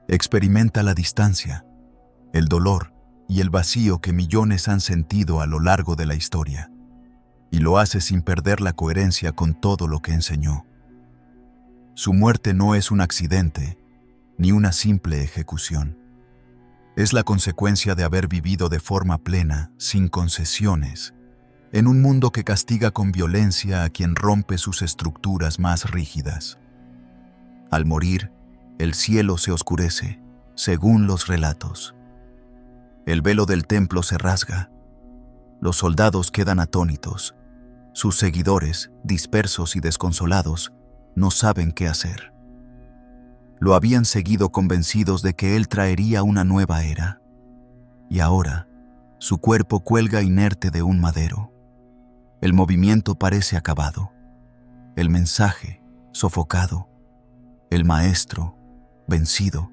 experimenta la distancia, el dolor y el vacío que millones han sentido a lo largo de la historia, y lo hace sin perder la coherencia con todo lo que enseñó. Su muerte no es un accidente, ni una simple ejecución. Es la consecuencia de haber vivido de forma plena, sin concesiones, en un mundo que castiga con violencia a quien rompe sus estructuras más rígidas. Al morir, el cielo se oscurece, según los relatos. El velo del templo se rasga. Los soldados quedan atónitos. Sus seguidores, dispersos y desconsolados, no saben qué hacer. Lo habían seguido convencidos de que él traería una nueva era. Y ahora, su cuerpo cuelga inerte de un madero. El movimiento parece acabado. El mensaje, sofocado. El maestro, vencido.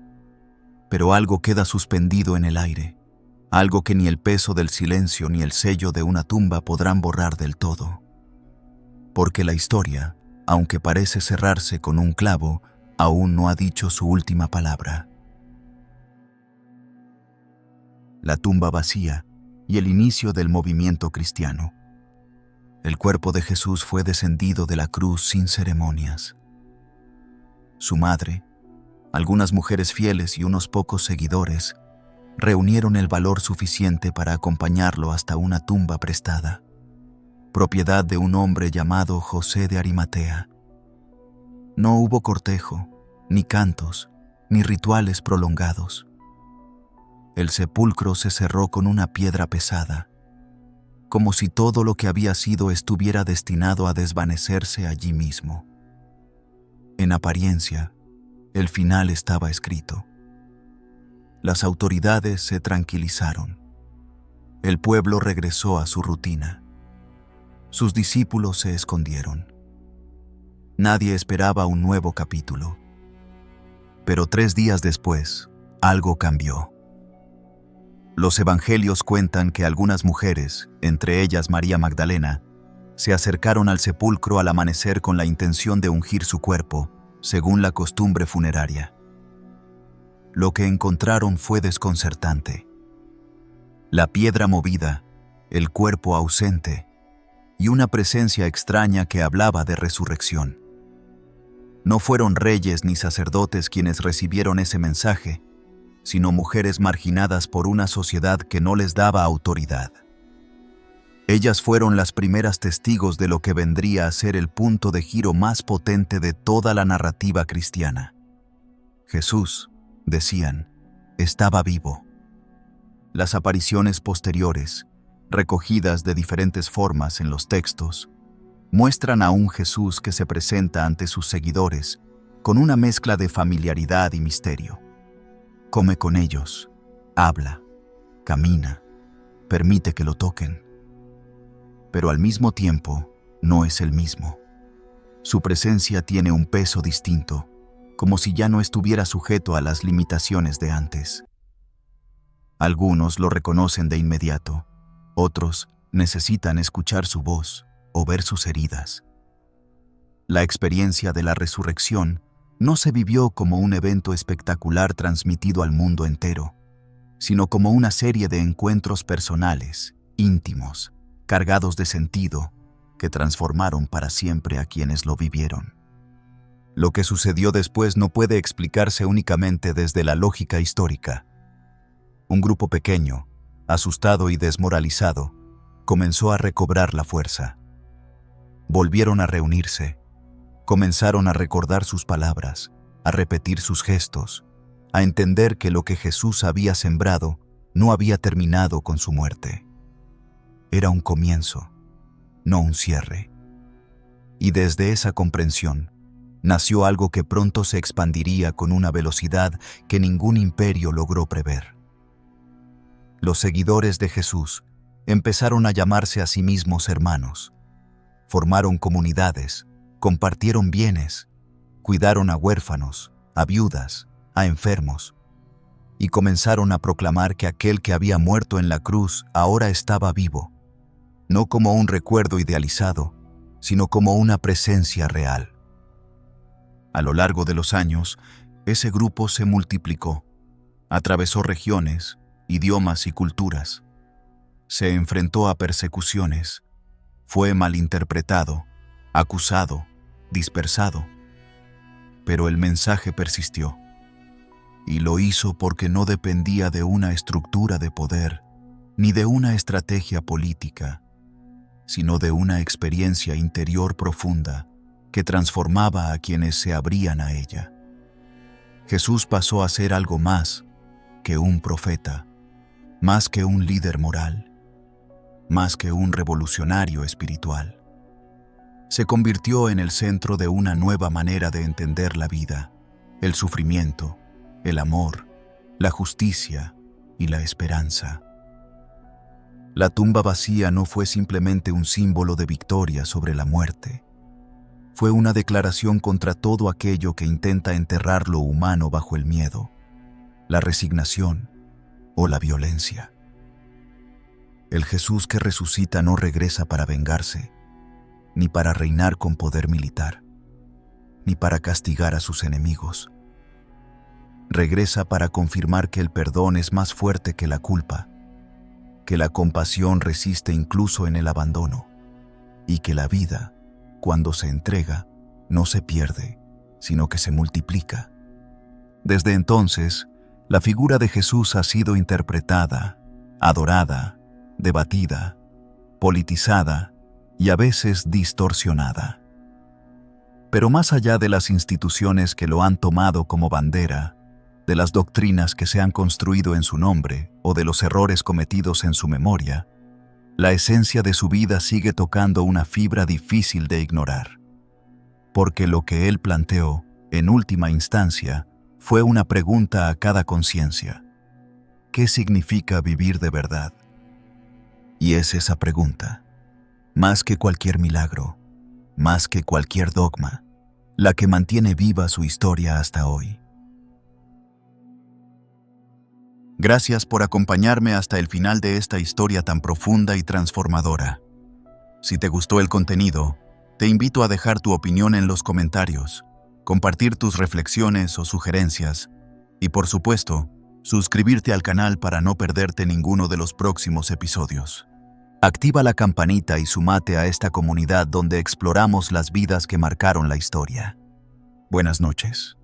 Pero algo queda suspendido en el aire. Algo que ni el peso del silencio ni el sello de una tumba podrán borrar del todo. Porque la historia, aunque parece cerrarse con un clavo, aún no ha dicho su última palabra. La tumba vacía y el inicio del movimiento cristiano. El cuerpo de Jesús fue descendido de la cruz sin ceremonias. Su madre, algunas mujeres fieles y unos pocos seguidores reunieron el valor suficiente para acompañarlo hasta una tumba prestada, propiedad de un hombre llamado José de Arimatea. No hubo cortejo, ni cantos, ni rituales prolongados. El sepulcro se cerró con una piedra pesada, como si todo lo que había sido estuviera destinado a desvanecerse allí mismo. En apariencia, el final estaba escrito. Las autoridades se tranquilizaron. El pueblo regresó a su rutina. Sus discípulos se escondieron. Nadie esperaba un nuevo capítulo. Pero 3 días después, algo cambió. Los evangelios cuentan que algunas mujeres, entre ellas María Magdalena, se acercaron al sepulcro al amanecer con la intención de ungir su cuerpo, según la costumbre funeraria. Lo que encontraron fue desconcertante. La piedra movida, el cuerpo ausente y una presencia extraña que hablaba de resurrección. No fueron reyes ni sacerdotes quienes recibieron ese mensaje, sino mujeres marginadas por una sociedad que no les daba autoridad. Ellas fueron las primeras testigos de lo que vendría a ser el punto de giro más potente de toda la narrativa cristiana. Jesús, decían, estaba vivo. Las apariciones posteriores, recogidas de diferentes formas en los textos, muestran a un Jesús que se presenta ante sus seguidores con una mezcla de familiaridad y misterio. Come con ellos, habla, camina, permite que lo toquen. Pero al mismo tiempo, no es el mismo. Su presencia tiene un peso distinto, como si ya no estuviera sujeto a las limitaciones de antes. Algunos lo reconocen de inmediato, otros necesitan escuchar su voz o ver sus heridas. La experiencia de la resurrección no se vivió como un evento espectacular transmitido al mundo entero, sino como una serie de encuentros personales, íntimos, cargados de sentido, que transformaron para siempre a quienes lo vivieron. Lo que sucedió después no puede explicarse únicamente desde la lógica histórica. Un grupo pequeño, asustado y desmoralizado, comenzó a recobrar la fuerza. Volvieron a reunirse, comenzaron a recordar sus palabras, a repetir sus gestos, a entender que lo que Jesús había sembrado no había terminado con su muerte. Era un comienzo, no un cierre. Y desde esa comprensión, nació algo que pronto se expandiría con una velocidad que ningún imperio logró prever. Los seguidores de Jesús empezaron a llamarse a sí mismos hermanos. Formaron comunidades, compartieron bienes, cuidaron a huérfanos, a viudas, a enfermos, y comenzaron a proclamar que aquel que había muerto en la cruz ahora estaba vivo, no como un recuerdo idealizado, sino como una presencia real. A lo largo de los años, ese grupo se multiplicó, atravesó regiones, idiomas y culturas. Se enfrentó a persecuciones, fue malinterpretado, acusado, dispersado. Pero el mensaje persistió, y lo hizo porque no dependía de una estructura de poder, ni de una estrategia política, sino de una experiencia interior profunda que transformaba a quienes se abrían a ella. Jesús pasó a ser algo más que un profeta, más que un líder moral, más que un revolucionario espiritual. Se convirtió en el centro de una nueva manera de entender la vida, el sufrimiento, el amor, la justicia y la esperanza. La tumba vacía no fue simplemente un símbolo de victoria sobre la muerte. Fue una declaración contra todo aquello que intenta enterrar lo humano bajo el miedo, la resignación o la violencia. El Jesús que resucita no regresa para vengarse, ni para reinar con poder militar, ni para castigar a sus enemigos. Regresa para confirmar que el perdón es más fuerte que la culpa, que la compasión resiste incluso en el abandono, y que la vida, cuando se entrega, no se pierde, sino que se multiplica. Desde entonces, la figura de Jesús ha sido interpretada, adorada, debatida, politizada y a veces distorsionada. Pero más allá de las instituciones que lo han tomado como bandera, de las doctrinas que se han construido en su nombre o de los errores cometidos en su memoria, la esencia de su vida sigue tocando una fibra difícil de ignorar. Porque lo que él planteó, en última instancia, fue una pregunta a cada conciencia. ¿Qué significa vivir de verdad? Y es esa pregunta, más que cualquier milagro, más que cualquier dogma, la que mantiene viva su historia hasta hoy. Gracias por acompañarme hasta el final de esta historia tan profunda y transformadora. Si te gustó el contenido, te invito a dejar tu opinión en los comentarios, compartir tus reflexiones o sugerencias y, por supuesto, suscribirte al canal para no perderte ninguno de los próximos episodios. Activa la campanita y sumate a esta comunidad donde exploramos las vidas que marcaron la historia. Buenas noches.